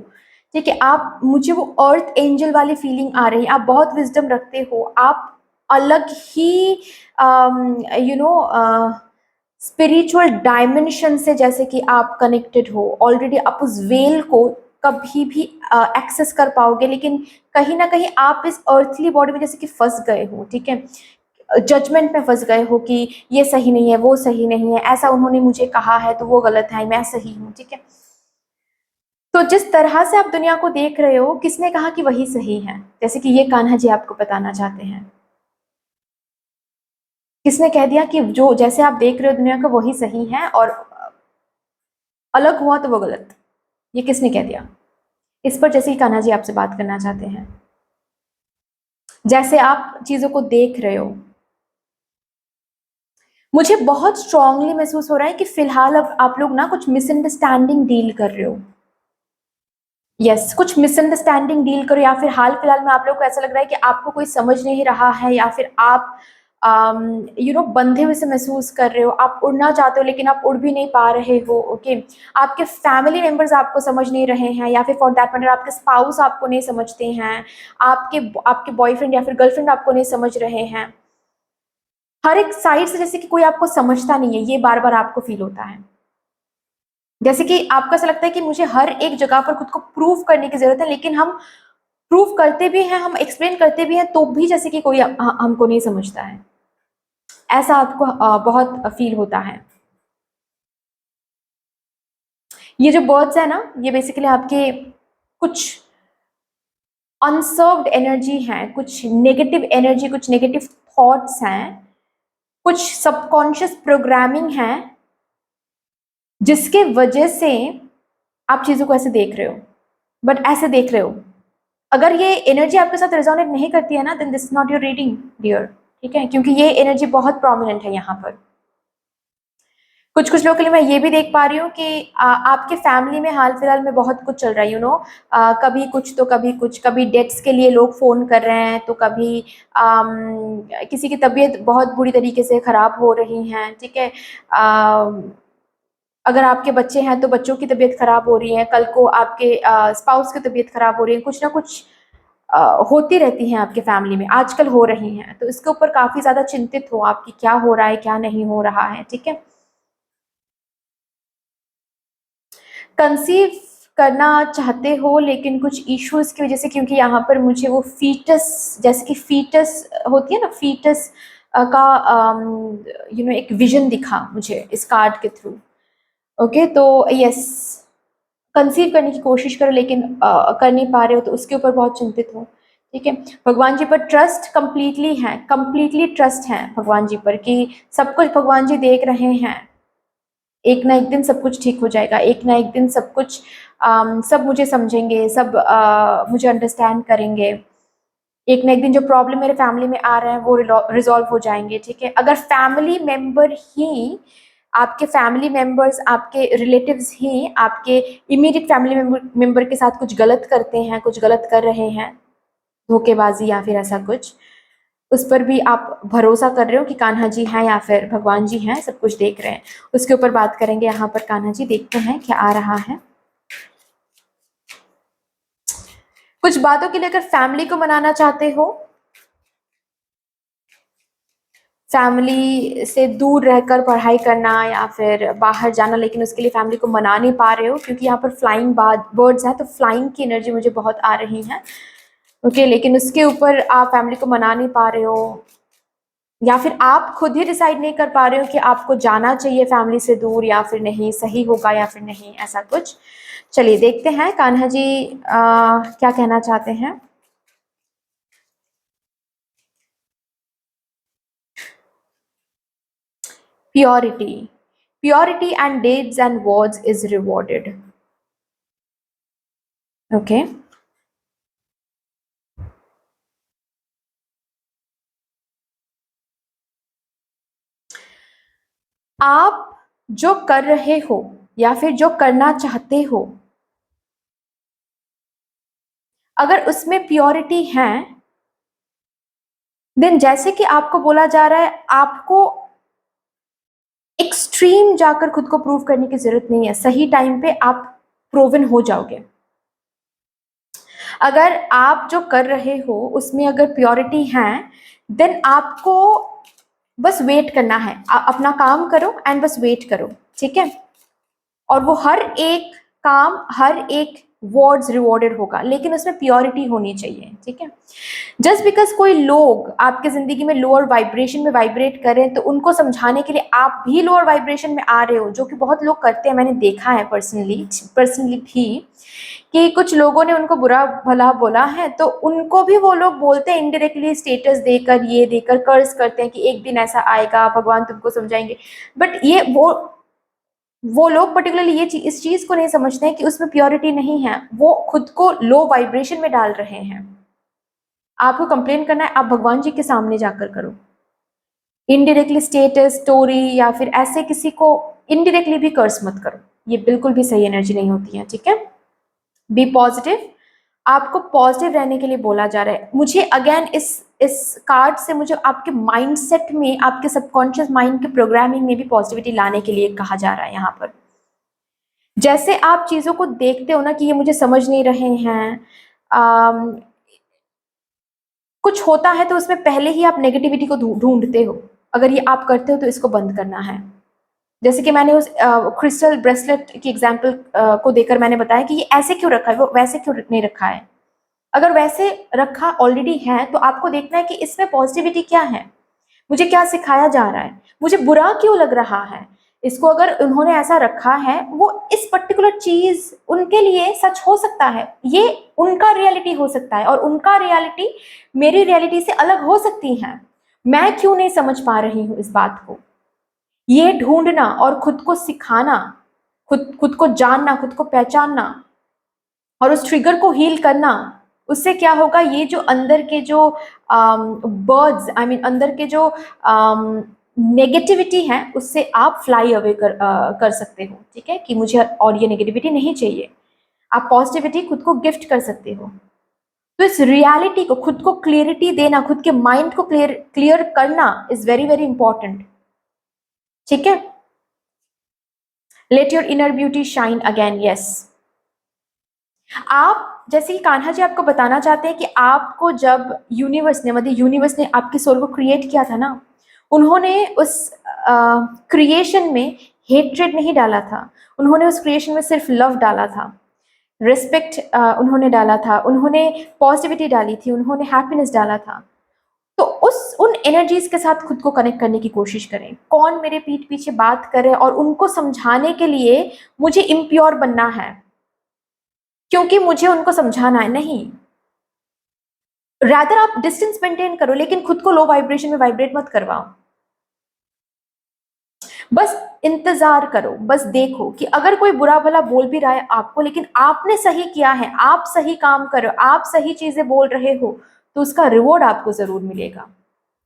ठीक है। आप, मुझे वो अर्थ एंजल वाली फीलिंग आ रही है, आप बहुत विजडम रखते हो, आप अलग ही यू नो स्पिरिचुअल डायमेंशन से जैसे कि आप कनेक्टेड हो ऑलरेडी, आप उस वेल को कभी भी एक्सेस कर पाओगे। लेकिन कहीं ना कहीं आप इस अर्थली बॉडी में जैसे कि फंस गए हो, ठीक है, जजमेंट में फंस गए हो कि ये सही नहीं है, वो सही नहीं है, ऐसा उन्होंने मुझे कहा है तो वो गलत है, मैं सही हूँ, ठीक है। तो जिस तरह से आप दुनिया को देख रहे हो, किसने कहा कि वही सही है? जैसे कि ये कान्हा जी आपको बताना चाहते हैं। किसने कह दिया कि जो जैसे आप देख रहे हो दुनिया को वही सही है और अलग हुआ तो वो गलत? ये किसने कह दिया? इस पर जैसे ही कान्हा जी आपसे बात करना चाहते हैं, जैसे आप चीजों को देख रहे हो। मुझे बहुत स्ट्रांगली महसूस हो रहा है कि फिलहाल अब आप लोग ना कुछ मिसअंडरस्टैंडिंग डील कर रहे हो। यस, कुछ मिसअंडरस्टैंडिंग डील करो, या फिर हाल फिलहाल में आप लोग को ऐसा लग रहा है कि आपको कोई समझ नहीं रहा है, या फिर आप बंधे हुए से महसूस कर रहे हो। आप उड़ना चाहते हो लेकिन आप उड़ भी नहीं पा रहे हो। ओके, आपके फैमिली मेंबर्स आपको समझ नहीं रहे हैं, या फिर फॉर दैट मैटर आपके स्पाउस आपको नहीं समझते हैं, आपके आपके बॉयफ्रेंड या फिर गर्लफ्रेंड आपको नहीं समझ रहे हैं। हर एक साइड से जैसे कि कोई आपको समझता नहीं है, ये बार बार आपको फील होता है। जैसे कि आपको ऐसा लगता है कि मुझे हर एक जगह पर खुद को प्रूव करने की जरूरत है, लेकिन हम प्रूव करते भी हैं, हम एक्सप्लेन करते भी हैं, तो भी जैसे कि कोई हमको नहीं समझता है। ऐसा आपको बहुत फील होता है। ये जो बर्ड्स है ना, ये बेसिकली आपके कुछ अनसर्व्ड एनर्जी है, कुछ नेगेटिव एनर्जी, कुछ नेगेटिव थॉट्स हैं, कुछ सबकॉन्शियस प्रोग्रामिंग है, जिसके वजह से आप चीजों को ऐसे देख रहे हो। बट ऐसे देख रहे हो, अगर ये एनर्जी आपके साथ रेजोनेट नहीं करती है ना, then this is not your reading dear. ठीक है, क्योंकि ये एनर्जी बहुत प्रोमिनेंट है यहाँ पर। कुछ कुछ लोगों के लिए मैं ये भी देख पा रही हूँ कि आपके फैमिली में हाल फिलहाल में बहुत कुछ चल रहा है, कभी कुछ तो कभी कुछ, कभी डेट्स के लिए लोग फोन कर रहे हैं, तो कभी किसी की तबीयत बहुत बुरी तरीके से खराब हो रही है। ठीक है, अगर आपके बच्चे हैं तो बच्चों की तबीयत खराब हो रही है, कल को आपके स्पाउस की तबीयत खराब हो रही है, कुछ ना कुछ होती रहती हैं आपके फैमिली में, आजकल हो रही हैं। तो इसके ऊपर काफी ज्यादा चिंतित हो आप कि क्या हो रहा है, क्या नहीं हो रहा है। ठीक है, कंसीव करना चाहते हो लेकिन कुछ इश्यूज की वजह से, क्योंकि यहाँ पर मुझे वो फीटस, जैसे कि फीटस होती है ना, फीटस का एक विजन दिखा मुझे इस कार्ड के थ्रू। ओके, तो यस, कंसीव करने की कोशिश करो लेकिन कर नहीं पा रहे हो, तो उसके ऊपर बहुत चिंतित हो। ठीक है, भगवान जी पर ट्रस्ट कंप्लीटली है, कंप्लीटली ट्रस्ट है भगवान जी पर कि सब कुछ भगवान जी देख रहे हैं। एक ना एक दिन सब कुछ ठीक हो जाएगा, एक ना एक दिन सब कुछ सब मुझे समझेंगे, सब मुझे अंडरस्टैंड करेंगे। एक ना एक दिन जो प्रॉब्लम मेरे फैमिली में आ रहे हैं वो रिजॉल्व हो जाएंगे। ठीक है, अगर फैमिली मेंबर ही, आपके फैमिली मेंबर्स, आपके रिलेटिव्स ही आपके इमीडिएट फैमिली मेंबर के साथ कुछ गलत करते हैं, कुछ गलत कर रहे हैं, धोखेबाजी या फिर ऐसा कुछ, उस पर भी आप भरोसा कर रहे हो कि कान्हा जी हैं या फिर भगवान जी हैं, सब कुछ देख रहे हैं, उसके ऊपर बात करेंगे। यहाँ पर कान्हा जी, देखते हैं क्या आ रहा है। कुछ बातों के लिए अगर फैमिली को मनाना चाहते हो, फैमिली से दूर रहकर पढ़ाई करना या फिर बाहर जाना, लेकिन उसके लिए फैमिली को मना नहीं पा रहे हो, क्योंकि यहाँ पर फ्लाइंग बर्ड्स हैं, तो फ्लाइंग की एनर्जी मुझे बहुत आ रही है। ओके, लेकिन उसके ऊपर आप फैमिली को मना नहीं पा रहे हो, या फिर आप खुद ही डिसाइड नहीं कर पा रहे हो कि आपको जाना चाहिए फैमिली से दूर या फिर नहीं, सही होगा या फिर नहीं, ऐसा कुछ। चलिए देखते हैं कान्हा जी क्या कहना चाहते हैं। Purity, purity and deeds and words is rewarded. Okay, आप जो कर रहे हो या फिर जो करना चाहते हो, अगर उसमें प्योरिटी है, देन जैसे कि आपको बोला जा रहा है, आपको एक्सट्रीम जाकर खुद को प्रूव करने की जरूरत नहीं है, सही टाइम पे आप प्रूवन हो जाओगे। अगर आप जो कर रहे हो उसमें अगर प्योरिटी है, देन आपको बस वेट करना है, अपना काम करो एंड बस वेट करो। ठीक है, और वो हर एक काम, हर एक वर्ड्स रिवॉर्डेड होगा, लेकिन उसमें प्योरिटी होनी चाहिए, ठीक है। जस्ट बिकॉज कोई लोग आपके ज़िंदगी में लोअर वाइब्रेशन में वाइब्रेट करें, तो उनको समझाने के लिए आप भी लोअर वाइब्रेशन में आ रहे हो, जो कि बहुत लोग करते हैं, मैंने देखा है पर्सनली भी, कि कुछ लोगों ने उनको बुरा भला बोला है, तो उनको भी वो लोग बोलते हैं इनडायरेक्टली, स्टेटस देकर, ये देकर कर्ज करते हैं कि एक दिन ऐसा आएगा, भगवान तुमको समझाएंगे। बट ये वो लोग पर्टिकुलरली इस चीज़ को नहीं समझते हैं कि उसमें प्योरिटी नहीं है, वो खुद को लो वाइब्रेशन में डाल रहे हैं। आपको कंप्लेन करना है, आप भगवान जी के सामने जाकर करो। इनडायरेक्टली स्टेटस, स्टोरी या फिर ऐसे किसी को इनडायरेक्टली भी कर्स मत करो, ये बिल्कुल भी सही एनर्जी नहीं होती है, ठीक है। बी पॉजिटिव, आपको पॉजिटिव रहने के लिए बोला जा रहा है। मुझे अगेन इस कार्ड से मुझे आपके माइंडसेट में, आपके सबकॉन्शियस माइंड के प्रोग्रामिंग में भी पॉजिटिविटी लाने के लिए कहा जा रहा है यहाँ पर। जैसे आप चीज़ों को देखते हो ना कि ये मुझे समझ नहीं रहे हैं, कुछ होता है तो उसमें पहले ही आप नेगेटिविटी को ढूंढते हो, अगर ये आप करते हो तो इसको बंद करना है। जैसे कि मैंने उस क्रिस्टल ब्रेसलेट की एग्जाम्पल को देकर मैंने बताया कि ये ऐसे क्यों रखा है, वो वैसे क्यों नहीं रखा है। अगर वैसे रखा ऑलरेडी है तो आपको देखना है कि इसमें पॉजिटिविटी क्या है, मुझे क्या सिखाया जा रहा है, मुझे बुरा क्यों लग रहा है। इसको अगर उन्होंने ऐसा रखा है, वो इस पर्टिकुलर चीज उनके लिए सच हो सकता है, ये उनका रियलिटी हो सकता है, और उनका रियलिटी मेरी रियलिटी से अलग हो सकती है। मैं क्यों नहीं समझ पा रही हूँ इस बात को, ये ढूंढना और खुद को सिखाना, खुद को जानना, खुद को पहचानना और उस ट्रिगर को हील करना, उससे क्या होगा, ये जो अंदर के जो बर्ड्स, आई मीन अंदर के जो नेगेटिविटी है, उससे आप फ्लाई अवे कर सकते हो, ठीक है, कि मुझे और ये नेगेटिविटी नहीं चाहिए। आप पॉजिटिविटी खुद को गिफ्ट कर सकते हो। तो इस रियलिटी को, खुद को क्लियरिटी देना, खुद के माइंड को क्लियर करना इज वेरी वेरी इंपॉर्टेंट, ठीक है। Let your inner beauty shine again, yes. आप, जैसे कि कान्हा जी आपको बताना चाहते हैं कि आपको जब यूनिवर्स ने आपके सोल को क्रिएट किया था ना, उन्होंने उस क्रिएशन में हेट्रेड नहीं डाला था, उन्होंने उस क्रिएशन में सिर्फ लव डाला था, रिस्पेक्ट उन्होंने डाला था, उन्होंने पॉजिटिविटी डाली थी, उन्होंने हैप्पीनेस डाला था। तो उन एनर्जीज के साथ खुद को कनेक्ट करने की कोशिश करें। कौन मेरे पीठ पीछे बात करे और उनको समझाने के लिए मुझे इम्प्योर बनना है क्योंकि मुझे उनको समझाना है, नहीं। रादर आप डिस्टेंस मेंटेन करो, लेकिन खुद को लो वाइब्रेशन में वाइब्रेट मत करवाओ। बस इंतजार करो, बस देखो कि अगर कोई बुरा भला बोल भी रहा है आपको, लेकिन आपने सही किया है, आप सही काम कर रहे हो, आप सही चीजें बोल रहे हो, तो उसका रिवॉर्ड आपको जरूर मिलेगा।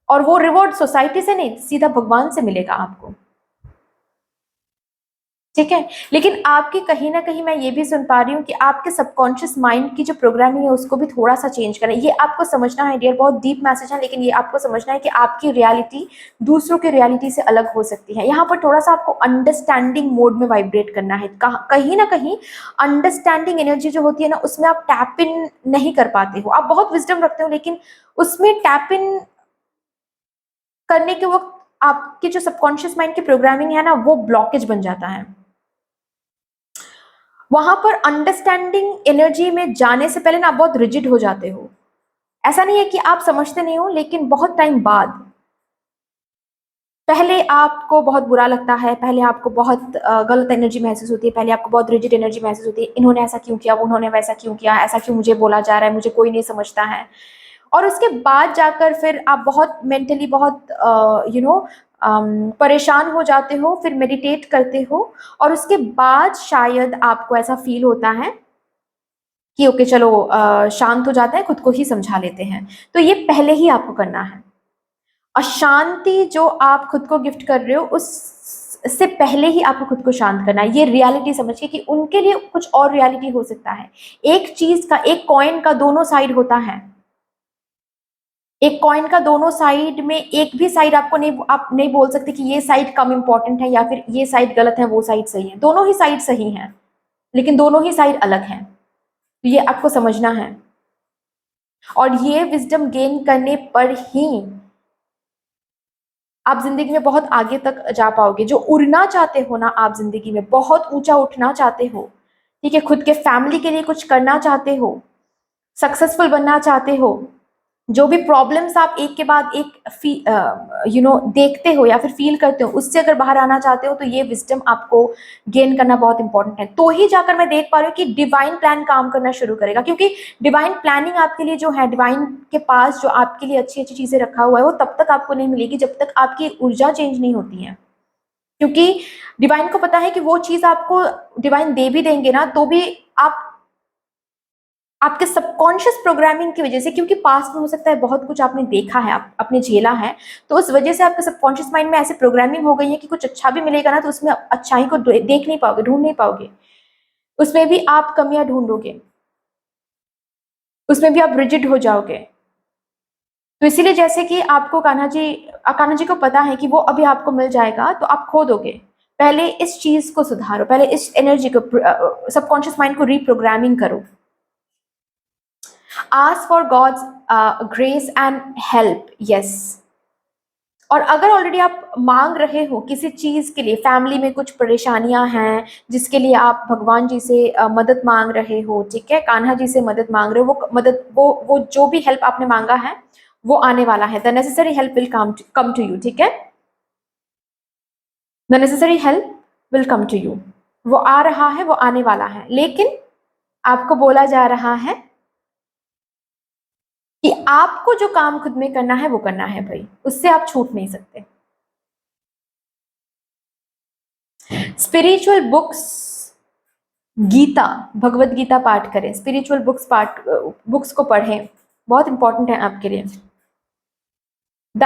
और वो रिवॉर्ड सोसाइटी से नहीं, सीधा भगवान से मिलेगा आपको, ठीक है। लेकिन आपकी कहीं ना कहीं मैं ये भी सुन पा रही हूँ कि आपके सबकॉन्शियस माइंड की जो प्रोग्रामिंग है उसको भी थोड़ा सा चेंज करें। ये आपको समझना है डियर, बहुत डीप मैसेज है, लेकिन ये आपको समझना है कि आपकी रियलिटी दूसरों की रियलिटी से अलग हो सकती है। यहाँ पर थोड़ा सा आपको अंडरस्टैंडिंग मोड में वाइब्रेट करना है। कहीं ना कहीं अंडरस्टैंडिंग एनर्जी जो होती है ना, उसमें आप टैप इन नहीं कर पाते हो। आप बहुत विजडम रखते हो, लेकिन उसमें टैप इन करने के वक्त आपके जो सबकॉन्शियस माइंड की प्रोग्रामिंग है ना, वो ब्लॉकेज बन जाता है। वहां पर अंडरस्टैंडिंग एनर्जी में जाने से पहले ना आप बहुत रिजिड हो जाते हो। ऐसा नहीं है कि आप समझते नहीं हो, लेकिन बहुत टाइम बाद पहले आपको बहुत बुरा लगता है, पहले आपको बहुत गलत एनर्जी महसूस होती है, पहले आपको बहुत रिजिड एनर्जी महसूस होती है, इन्होंने ऐसा क्यों किया, उन्होंने वैसा क्यों किया, ऐसा क्यों मुझे बोला जा रहा है, मुझे कोई नहीं समझता है। और उसके बाद जाकर फिर आप बहुत मेंटली बहुत परेशान हो जाते हो, फिर मेडिटेट करते हो, और उसके बाद शायद आपको ऐसा फील होता है कि ओके चलो शांत हो जाता है, खुद को ही समझा लेते हैं। तो ये पहले ही आपको करना है। अशांति जो आप खुद को गिफ्ट कर रहे हो, उससे पहले ही आपको खुद को शांत करना है। ये रियलिटी समझिए कि उनके लिए कुछ और रियलिटी हो सकता है। एक चीज का, एक कॉइन का दोनों साइड होता है। एक कॉइन का दोनों साइड में एक भी साइड आप नहीं बोल सकते कि ये साइड कम इंपॉर्टेंट है या फिर ये साइड गलत है, वो साइड सही है। दोनों ही साइड सही हैं, लेकिन दोनों ही साइड अलग हैं। तो ये आपको समझना है, और ये विजडम गेन करने पर ही आप जिंदगी में बहुत आगे तक जा पाओगे। जो उड़ना चाहते हो ना, आप जिंदगी में बहुत ऊंचा उठना चाहते हो, ठीक है, खुद के फैमिली के लिए कुछ करना चाहते हो, सक्सेसफुल बनना चाहते हो, जो भी प्रॉब्लम्स आप एक के बाद एक देखते हो या फिर फील करते हो, उससे अगर बाहर आना चाहते हो, तो ये विजडम आपको गेन करना बहुत इंपॉर्टेंट है। तो ही जाकर मैं देख पा रही हूँ कि डिवाइन प्लान काम करना शुरू करेगा, क्योंकि डिवाइन प्लानिंग आपके लिए जो है, डिवाइन के पास जो आपके लिए अच्छी अच्छी चीजें रखा हुआ है, वो तब तक आपको नहीं मिलेगी जब तक आपकी ऊर्जा चेंज नहीं होती है। क्योंकि डिवाइन को पता है कि वो चीज आपको डिवाइन दे भी देंगे ना, तो भी आप आपके सबकॉन्शियस प्रोग्रामिंग की वजह से, क्योंकि पास्ट में हो सकता है बहुत कुछ आपने देखा है, आपने झेला है, तो उस वजह से आपके सबकॉन्शियस माइंड में ऐसे प्रोग्रामिंग हो गई है कि कुछ अच्छा भी मिलेगा ना, तो उसमें अच्छाई को देख नहीं पाओगे, ढूंढ नहीं पाओगे, उसमें भी आप कमियां ढूंढोगे, उसमें भी आप रिजिड हो जाओगे। तो इसीलिए जैसे कि आपको कान्हा जी को पता है कि वो अभी आपको मिल जाएगा, तो आप खो दोगे। पहले इस चीज को सुधारो, पहले इस एनर्जी को, सबकॉन्शियस माइंड को रीप्रोग्रामिंग करो। Ask for God's grace and help, yes. और अगर ऑलरेडी आप मांग रहे हो किसी चीज के लिए, फैमिली में कुछ परेशानियां हैं जिसके लिए आप भगवान जी से मदद मांग रहे हो, ठीक है, कान्हा जी से मदद मांग रहे हो, वो मदद, वो जो भी हेल्प आपने मांगा है वो आने वाला है। The necessary help will come to you, ठीक है, the necessary help will come to you. वो आ रहा है, वो आने वाला है, लेकिन आपको बोला जा रहा है कि आपको जो काम खुद में करना है वो करना है भाई, उससे आप छूट नहीं सकते। स्पिरिचुअल बुक्स, गीता, भगवत गीता पाठ करें, स्पिरिचुअल बुक्स को पढ़ें, बहुत इंपॉर्टेंट है आपके लिए। The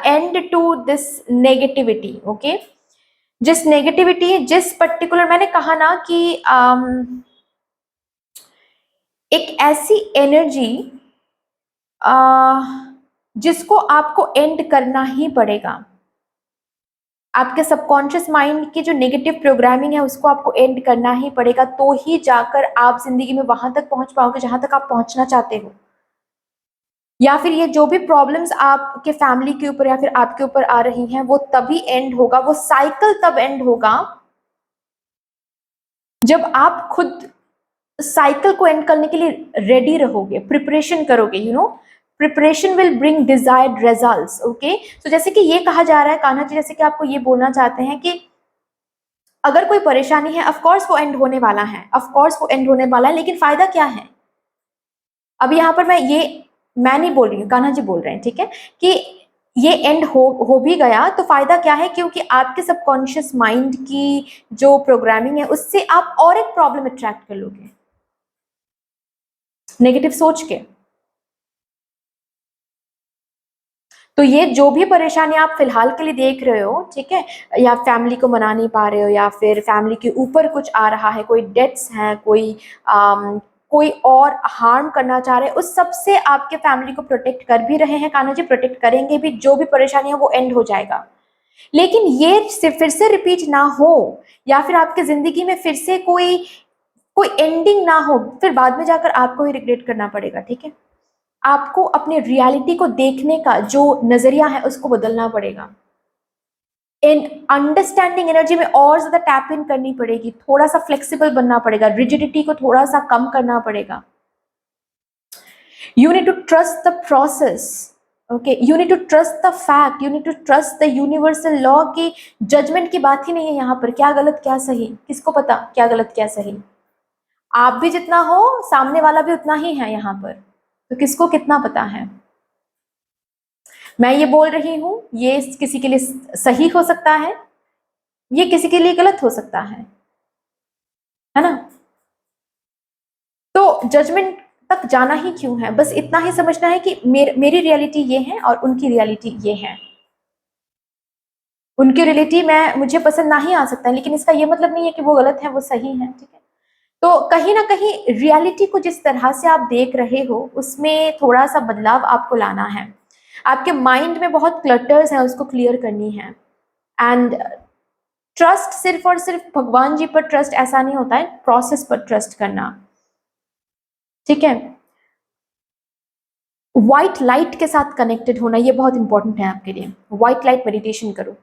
end to this negativity, okay. जिस पर्टिकुलर, मैंने कहा ना कि एक ऐसी एनर्जी जिसको आपको एंड करना ही पड़ेगा। आपके सबकॉन्शियस माइंड की जो नेगेटिव प्रोग्रामिंग है उसको आपको एंड करना ही पड़ेगा, तो ही जाकर आप जिंदगी में वहां तक पहुंच पाओगे जहां तक आप पहुंचना चाहते हो। या फिर ये जो भी प्रॉब्लम्स आपके फैमिली के ऊपर या फिर आपके ऊपर आ रही हैं, वो तभी एंड होगा, वो साइकिल तब एंड होगा जब आप खुद साइकिल को एंड करने के लिए रेडी रहोगे, प्रिपरेशन करोगे, preparation will bring desired results, okay. तो जैसे कि ये कहा जा रहा है कान्हा जी, जैसे कि आपको ये बोलना चाहते हैं कि अगर कोई परेशानी है, ऑफ कोर्स वो एंड होने वाला है, ऑफ कोर्स वो एंड होने वाला है, लेकिन फायदा क्या है? अब यहाँ पर मैं नहीं बोल रही हूँ, कान्हा जी बोल रहे हैं, ठीक है, कि ये एंड हो भी गया तो फायदा क्या है, क्योंकि आपके सबकॉन्शियस माइंड की जो प्रोग्रामिंग है उससे आप और एक प्रॉब्लम अट्रैक्ट कर लोगे, नेगेटिव सोच के। तो ये जो भी परेशानी आप फिलहाल के लिए देख रहे हो, ठीक है, या फैमिली को मना नहीं पा रहे हो, या फिर फैमिली के ऊपर कुछ आ रहा है, कोई डेट्स हैं, कोई और हार्म करना चाह रहे हैं, उस सब से आपके फैमिली को प्रोटेक्ट कर भी रहे हैं कान्हा जी, प्रोटेक्ट करेंगे भी। जो भी परेशानी है वो एंड हो जाएगा, लेकिन ये फिर से रिपीट ना हो, या फिर आपके जिंदगी में फिर से कोई कोई एंडिंग ना हो, फिर बाद में जाकर आपको ही रिग्रेट करना पड़ेगा, ठीक है। आपको अपने रियलिटी को देखने का जो नजरिया है उसको बदलना पड़ेगा। इन अंडरस्टैंडिंग एनर्जी में और ज्यादा टैप इन करनी पड़ेगी, थोड़ा सा फ्लेक्सिबल बनना पड़ेगा, रिजिडिटी को थोड़ा सा कम करना पड़ेगा। You need to trust the process, okay, you need to trust the fact, you need to trust the universal law की जजमेंट की बात ही नहीं है यहाँ पर, क्या गलत क्या सही, किसको पता क्या गलत क्या सही। आप भी जितना हो, सामने वाला भी उतना ही है यहाँ पर, तो किसको कितना पता है। मैं ये बोल रही हूं, ये किसी के लिए सही हो सकता है, ये किसी के लिए गलत हो सकता है ना। तो जजमेंट तक जाना ही क्यों है, बस इतना ही समझना है कि मेरी रियलिटी ये है और उनकी रियलिटी ये है। उनकी रियलिटी मुझे पसंद ना ही आ सकता है, लेकिन इसका ये मतलब नहीं है कि वो गलत है, वो सही है, ठीक है। तो कहीं ना कहीं रियलिटी को जिस तरह से आप देख रहे हो उसमें थोड़ा सा बदलाव आपको लाना है। आपके माइंड में बहुत क्लटर्स हैं, उसको क्लियर करनी है। एंड ट्रस्ट सिर्फ और सिर्फ भगवान जी पर ट्रस्ट ऐसा नहीं होता है, प्रोसेस पर ट्रस्ट करना, ठीक है। व्हाइट लाइट के साथ कनेक्टेड होना, ये बहुत इंपॉर्टेंट है आपके लिए। व्हाइट लाइट मेडिटेशन करो।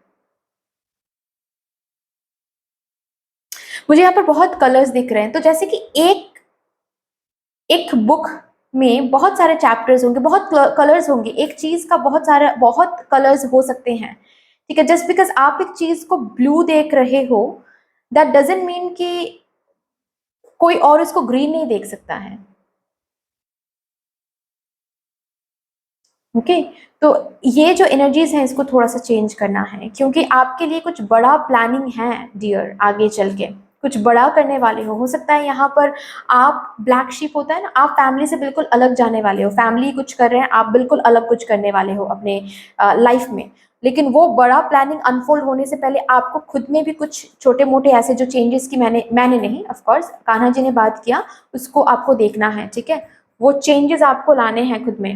मुझे यहाँ पर बहुत कलर्स दिख रहे हैं, तो जैसे कि एक एक बुक में बहुत सारे चैप्टर्स होंगे, बहुत कलर्स होंगे, एक चीज का बहुत कलर्स हो सकते हैं, ठीक है। जस्ट बिकॉज आप एक चीज को ब्लू देख रहे हो, दैट डजेंट मीन कि कोई और उसको ग्रीन नहीं देख सकता है। ओके तो ये जो एनर्जीज हैं इसको थोड़ा सा चेंज करना है, क्योंकि आपके लिए कुछ बड़ा प्लानिंग है डियर, आगे चल के कुछ बड़ा करने वाले हो सकता है यहाँ पर आप ब्लैक शीप होता है ना, आप फैमिली से बिल्कुल अलग जाने वाले हो, फैमिली कुछ कर रहे हैं, आप बिल्कुल अलग कुछ करने वाले हो अपने लाइफ में। लेकिन वो बड़ा प्लानिंग अनफोल्ड होने से पहले आपको खुद में भी कुछ छोटे मोटे ऐसे जो चेंजेस की मैंने नहीं, ऑफ कोर्स कान्हा जी ने बात किया, उसको आपको देखना है, ठीक है। वो चेंजेस आपको लाने हैं खुद में।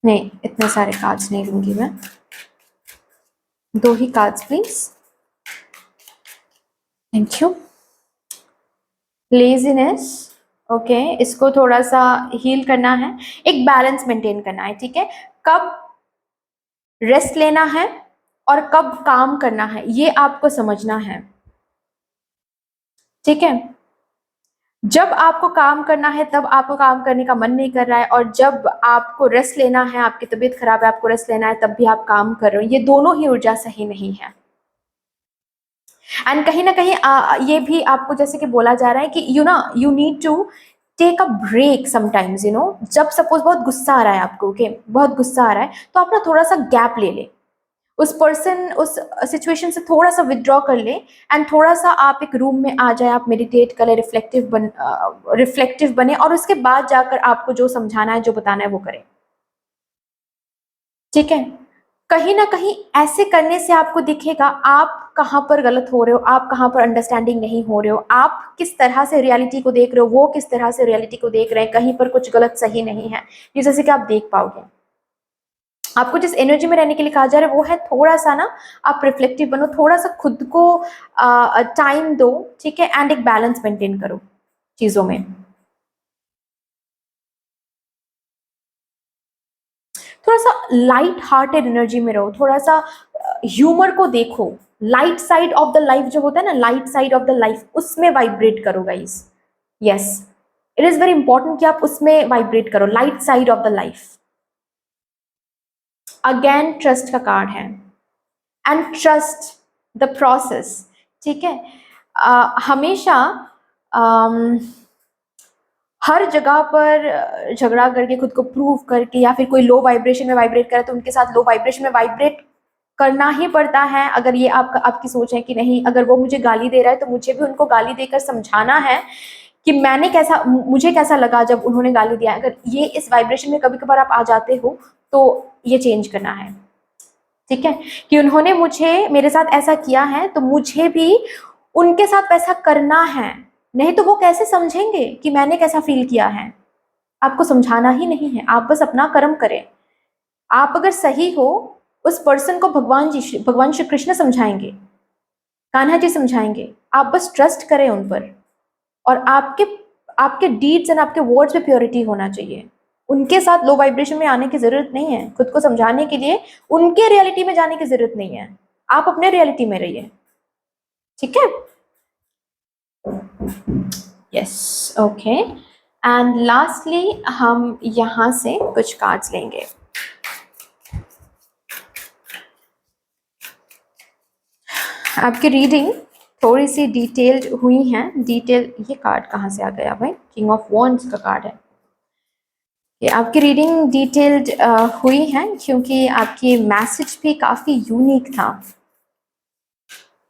नहीं, इतने सारे कार्ड्स नहीं लूंगी मैं, 2 ही cards please, thank you. Laziness, okay, इसको थोड़ा सा हील करना है, एक बैलेंस मेंटेन करना है, ठीक है। कब रेस्ट लेना है और कब काम करना है ये आपको समझना है, ठीक है। जब आपको काम करना है तब आपको काम करने का मन नहीं कर रहा है, और जब आपको रेस्ट लेना है, आपकी तबीयत खराब है, आपको रेस्ट लेना है, तब भी आप काम कर रहे हो, ये दोनों ही ऊर्जा सही नहीं है। एंड कहीं ना कहीं ये भी आपको जैसे कि बोला जा रहा है कि you need to take a break sometimes, जब सपोज बहुत गुस्सा आ रहा है आपको, ओके, बहुत गुस्सा आ रहा है, तो आप ना थोड़ा सा गैप ले ले, उस सिचुएशन से थोड़ा सा विदड्रॉ कर ले, एंड थोड़ा सा आप एक रूम में आ जाए, आप मेडिटेट करें, रिफ्लेक्टिव बने, और उसके बाद जाकर आपको जो समझाना है, जो बताना है वो करें, ठीक है। कहीं ना कहीं ऐसे करने से आपको दिखेगा आप कहाँ पर गलत हो रहे हो, आप कहाँ पर अंडरस्टैंडिंग नहीं हो रहे हो, आप किस तरह से रियलिटी को देख रहे हो, वो किस तरह से रियलिटी को देख रहे हैं, कहीं पर कुछ गलत सही नहीं है, ये जैसे कि आप देख पाओगे। आपको जिस एनर्जी में रहने के लिए कहा जा रहा है वो है थोड़ा सा ना, आप रिफ्लेक्टिव बनो, थोड़ा सा खुद को टाइम दो, ठीक है, एंड एक बैलेंस मेंटेन करो चीजों में। थोड़ा सा लाइट हार्टेड एनर्जी में रहो, थोड़ा सा ह्यूमर को देखो, light side of the life जो होता है ना, light side of the life, उसमें वाइब्रेट करो guys. Yes, it is very important कि आप उसमें वाइब्रेट करो, light side of the life. Again trust का कार्ड है, एंड ट्रस्ट द प्रोसेस, ठीक है। हमेशा अम, हर जगह पर झगड़ा करके, खुद को प्रूव करके, या फिर कोई लो वाइब्रेशन में वाइब्रेट करे तो उनके साथ लो वाइब्रेशन में वाइब्रेट करना ही पड़ता है। अगर ये आपकी सोच है कि नहीं, अगर वो मुझे गाली दे रहा है तो मुझे भी उनको गाली देकर समझाना है कि मुझे कैसा लगा जब उन्होंने गाली दिया। अगर ये इस वाइब्रेशन में कभी कभार आप आ जाते हो तो ये चेंज करना है, ठीक है, कि उन्होंने मेरे साथ ऐसा किया है तो मुझे भी उनके साथ वैसा करना है, नहीं तो वो कैसे समझेंगे कि मैंने कैसा फील किया है। आपको समझाना ही नहीं है, आप बस अपना कर्म करें। आप अगर सही हो, उस पर्सन को भगवान श्री कृष्ण समझाएंगे, कान्हा जी समझाएंगे, आप बस ट्रस्ट करें उन पर, और आपके आपके डीड्स एंड आपके वर्ड्स में प्योरिटी होना चाहिए। उनके साथ लो वाइब्रेशन में आने की जरूरत नहीं है, खुद को समझाने के लिए उनके रियलिटी में जाने की जरूरत नहीं है, आप अपने रियलिटी में रहिए, ठीक है। यस, ओके, एंड लास्टली हम यहाँ से कुछ कार्ड्स लेंगे। आपकी रीडिंग थोड़ी सी डिटेल्ड हुई हैं, ये कार्ड कहाँ से आ गया भाई, किंग ऑफ वॉन्ड्स का कार्ड है। ये आपकी रीडिंग डिटेल्ड हुई है क्योंकि आपकी मैसेज भी काफ़ी यूनिक था।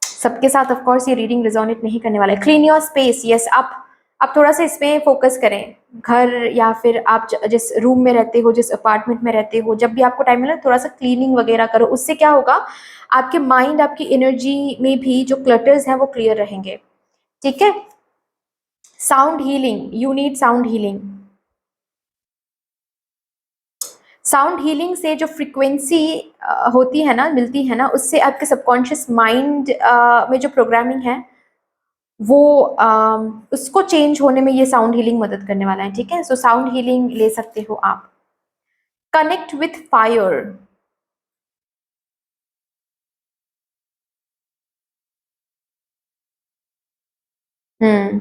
सबके साथ ऑफ कोर्स ये रीडिंग रिजोनेट नहीं करने वाला है। क्लीन योर स्पेस, यस, आप थोड़ा सा इसमें फोकस करें। घर या फिर आप जिस रूम में रहते हो, जिस अपार्टमेंट में रहते हो, जब भी आपको टाइम मिले थोड़ा सा क्लीनिंग वगैरह करो। उससे क्या होगा, आपके माइंड, आपकी एनर्जी में भी जो क्लटर्स हैं वो क्लियर रहेंगे, ठीक है। Sound healing, you need sound healing. Sound healing से जो फ्रीक्वेंसी होती है ना, मिलती है ना, उससे आपके सबकॉन्शियस माइंड में जो प्रोग्रामिंग है वो उसको चेंज होने में ये साउंड हीलिंग मदद करने वाला है, ठीक है। सो साउंड हीलिंग ले सकते हो आप। Connect with fire. हम्म।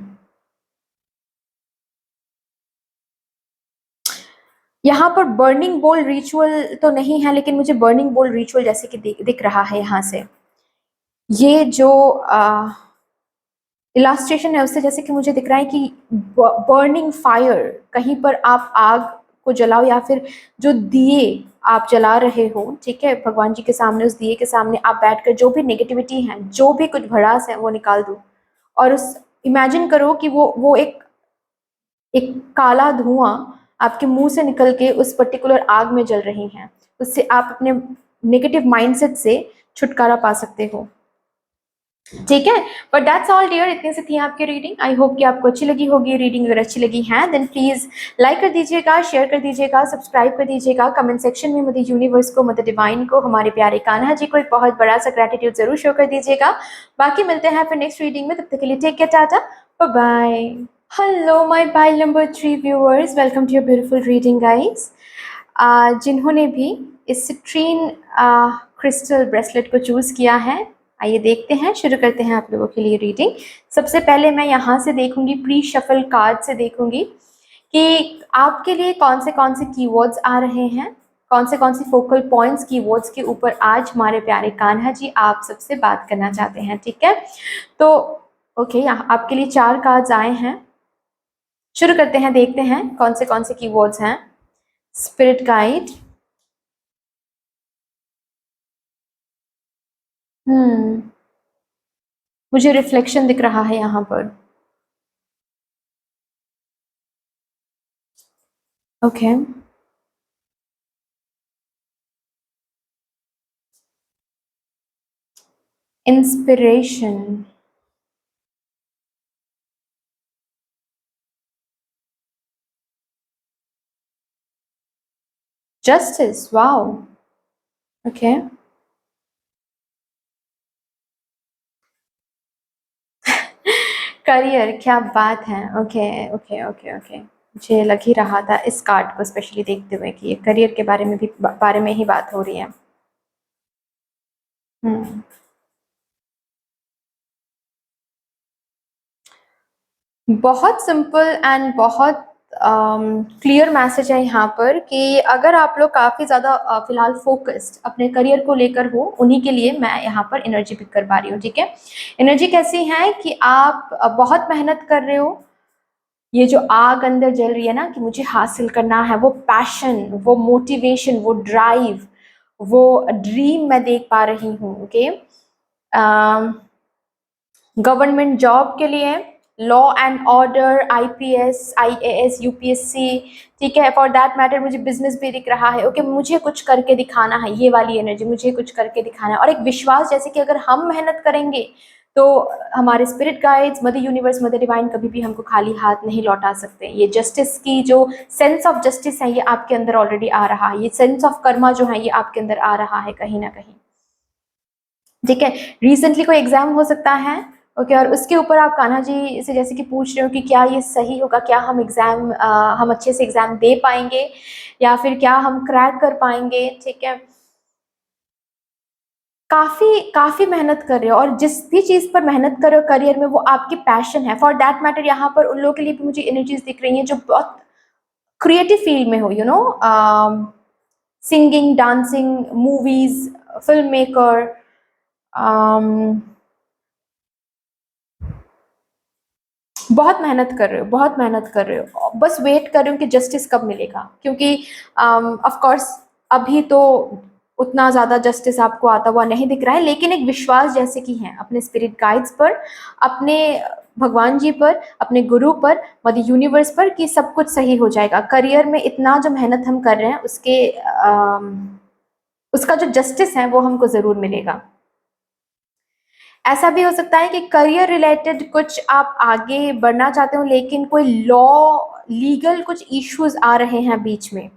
यहाँ पर बर्निंग बोल रिचुअल तो नहीं है, लेकिन मुझे बर्निंग बोल रिचुअल जैसे कि दिख रहा है यहाँ से। ये जो इलास्ट्रेशन है उससे जैसे कि मुझे दिख रहा है कि बर्निंग फायर, कहीं पर आप आग को जलाओ, या फिर जो दिए आप जला रहे हो, ठीक है, भगवान जी के सामने, उस दिए के सामने आप बैठकर जो भी नेगेटिविटी है, जो भी कुछ भड़ास है, वो निकाल दो। और उस इमेजिन करो कि वो एक काला धुआं आपके मुंह से निकल के उस पर्टिकुलर आग में जल रही हैं। उससे आप अपने नेगेटिव माइंडसेट से छुटकारा पा सकते हो, ठीक है। बट दैट्स ऑल डियर, इतने से थी आपकी रीडिंग। आई होप कि आपको अच्छी लगी होगी रीडिंग। अगर अच्छी लगी है देन प्लीज लाइक कर दीजिएगा, शेयर कर दीजिएगा, सब्सक्राइब कर दीजिएगा। कमेंट सेक्शन में मदर यूनिवर्स को, मदर डिवाइन को, हमारे प्यारे कान्हा जी को एक बहुत बड़ा सा ग्रेटिट्यूड जरूर शो कर दीजिएगा। बाकी मिलते हैं फिर नेक्स्ट रीडिंग में, तब तक के लिए take care, tata, bye bye. Hello my pile number 3 viewers, welcome to your beautiful reading guys. जिन्होंने भी इस सिट्रीन क्रिस्टल ब्रेसलेट को चूज किया है, आइए देखते हैं, शुरू करते हैं आप लोगों के लिए रीडिंग। सबसे पहले मैं यहाँ से देखूंगी, प्री शफल कार्ड से देखूंगी कि आपके लिए कौन से कीवर्ड्स आ रहे हैं, कौन से फोकल पॉइंट्स कीवर्ड्स के ऊपर आज हमारे प्यारे कान्हा जी आप सबसे बात करना चाहते हैं, ठीक है। तो ओके, यहाँ आपके लिए 4 कार्ड्स आए हैं। शुरू करते हैं, देखते हैं कौन से कीवर्ड्स हैं। स्पिरिट गाइड, मुझे रिफ्लेक्शन दिख रहा है यहाँ पर। Okay, inspiration, justice, wow, okay. Career, क्या बात है। ओके ओके ओके ओके, मुझे लग ही रहा था इस कार्ड को स्पेशली देखते हुए कि ये करियर के बारे में ही बात हो रही है। हम्म, बहुत सिंपल एंड बहुत क्लियर मैसेज है यहाँ पर कि अगर आप लोग काफ़ी ज़्यादा फिलहाल फोकस्ड अपने करियर को लेकर हो, उन्हीं के लिए मैं यहाँ पर एनर्जी पिक कर पा रही हूँ, ठीक है। एनर्जी कैसी है कि आप बहुत मेहनत कर रहे हो, ये जो आग अंदर जल रही है ना कि मुझे हासिल करना है, वो पैशन, वो मोटिवेशन, वो ड्राइव, वो ड्रीम मैं देख पा रही हूँ, ओके। गवर्नमेंट जॉब के लिए, law and order, IPS, IAS, UPSC, ठीक है, फॉर दैट मैटर मुझे बिजनेस भी दिख रहा है, ओके। मुझे कुछ करके दिखाना है, ये वाली एनर्जी, मुझे कुछ करके दिखाना है, और एक विश्वास जैसे कि अगर हम मेहनत करेंगे तो हमारे spirit guides, mother universe, mother divine कभी भी हमको खाली हाथ नहीं लौटा सकते। ये जस्टिस की जो सेंस ऑफ जस्टिस है, ये आपके अंदर ऑलरेडी आ रहा है, ये सेंस ऑफ कर्मा जो है ये आपके अंदर आ रहा है कहीं ना कहीं, ठीक है। रिसेंटली कोई एग्जाम हो सकता है, ओके, और उसके ऊपर आप कान्हा जी से जैसे कि पूछ रहे हो कि क्या ये सही होगा, क्या हम हम अच्छे से एग्जाम दे पाएंगे, या फिर क्या हम क्रैक कर पाएंगे, ठीक है। काफी काफी मेहनत कर रहे हो, और जिस भी चीज पर मेहनत कर रहे हो करियर में, वो आपकी पैशन है। फॉर दैट मैटर यहाँ पर उन लोगों के लिए भी मुझे एनर्जीज दिख रही हैं जो बहुत क्रिएटिव फील्ड में हो, you know, singing, dancing, movies, film maker, बहुत मेहनत कर रहे हो, बहुत मेहनत कर रहे हो, बस वेट कर रहे हो कि जस्टिस कब मिलेगा, क्योंकि ऑफ कोर्स अभी तो उतना ज़्यादा जस्टिस आपको आता हुआ नहीं दिख रहा है, लेकिन एक विश्वास जैसे कि है अपने स्पिरिट गाइड्स पर, अपने भगवान जी पर, अपने गुरु पर, मदर यूनिवर्स पर, कि सब कुछ सही हो जाएगा। करियर में इतना जो मेहनत हम कर रहे हैं उसका जो जस्टिस है वो हमको ज़रूर मिलेगा। ऐसा भी हो सकता है कि करियर रिलेटेड कुछ आप आगे बढ़ना चाहते हो, लेकिन कोई लॉ, लीगल कुछ इश्यूज आ रहे हैं बीच में,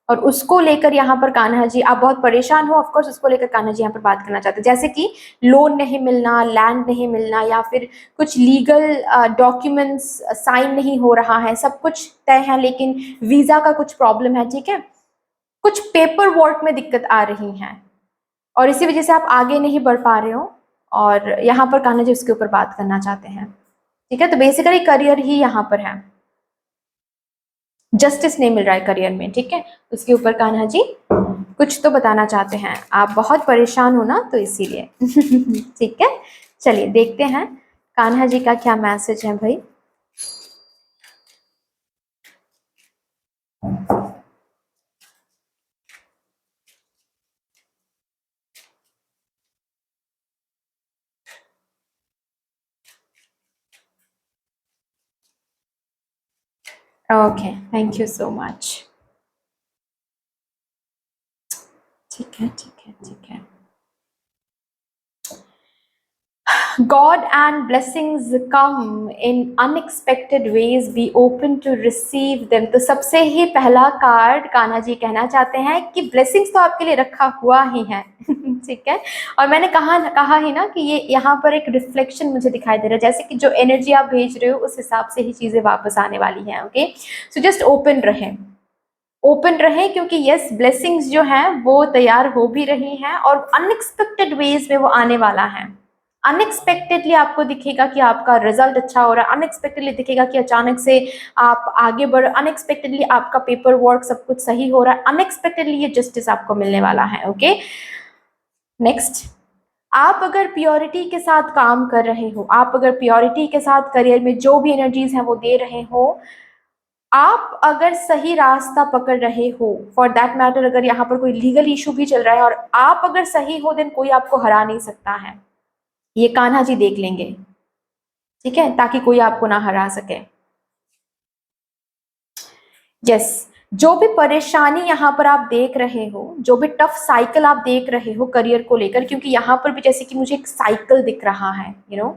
और उसको लेकर यहाँ पर कान्हा जी, आप बहुत परेशान हो, ऑफ कोर्स उसको लेकर कान्हा जी यहाँ पर बात करना चाहते हैं, जैसे कि लोन नहीं मिलना, लैंड नहीं मिलना, या फिर कुछ लीगल डॉक्यूमेंट्स साइन नहीं हो रहा है, सब कुछ तय है लेकिन वीजा का कुछ प्रॉब्लम है, ठीक है, कुछ पेपर वर्क में दिक्कत आ रही है और इसी वजह से आप आगे नहीं बढ़ पा रहे हो, और यहाँ पर कान्हा जी उसके ऊपर बात करना चाहते हैं, ठीक है। तो बेसिकली करियर ही यहाँ पर है, जस्टिस नहीं मिल रहा है करियर में, ठीक है, उसके ऊपर कान्हा जी कुछ तो बताना चाहते हैं, आप बहुत परेशान हो ना तो इसीलिए ठीक है, चलिए देखते हैं कान्हा जी का क्या मैसेज है भाई। Okay, thank you so much. ठीक है ठीक है ठीक है। God and blessings come in unexpected ways, be open to receive them। तो सबसे ही पहला कार्ड कान्हा जी कहना चाहते हैं कि ब्लेसिंग्स तो आपके लिए रखा हुआ ही है ठीक है, और मैंने कहा ही ना कि ये यहाँ पर एक रिफ्लेक्शन मुझे दिखाई दे रहा है, जैसे कि जो एनर्जी आप भेज रहे हो उस हिसाब से ही चीजें वापस आने वाली हैं। ओके, सो जस्ट ओपन रहें, ओपन रहें, क्योंकि यस ब्लेसिंग्स जो हैं वो तैयार हो भी रही हैं और अनएक्सपेक्टेड वेज में वो आने वाला है। अनएक्सपेक्टेडली आपको दिखेगा कि आपका रिजल्ट अच्छा हो रहा है, अनएक्सपेक्टेडली दिखेगा कि अचानक से आप आगे बढ़, अनएक्सपेक्टेडली आपका पेपर वर्क सब कुछ सही हो रहा है, अनएक्सपेक्टेडली ये जस्टिस आपको मिलने वाला है। ओके, नेक्स्ट, आप अगर प्योरिटी के साथ काम कर रहे हो, आप अगर प्योरिटी के साथ करियर में जो भी एनर्जीज हैं वो दे रहे हो, आप अगर सही रास्ता पकड़ रहे हो, फॉर दैट मैटर अगर यहाँ पर कोई लीगल इशू भी चल रहा है और आप अगर सही हो, देन कोई आपको हरा नहीं सकता है, ये कान्हा जी देख लेंगे, ठीक है, ताकि कोई आपको ना हरा सके। यस, जो भी परेशानी यहाँ पर आप देख रहे हो, जो भी टफ साइकिल आप देख रहे हो करियर को लेकर, क्योंकि यहाँ पर भी जैसे कि मुझे एक साइकिल दिख रहा है, यू नो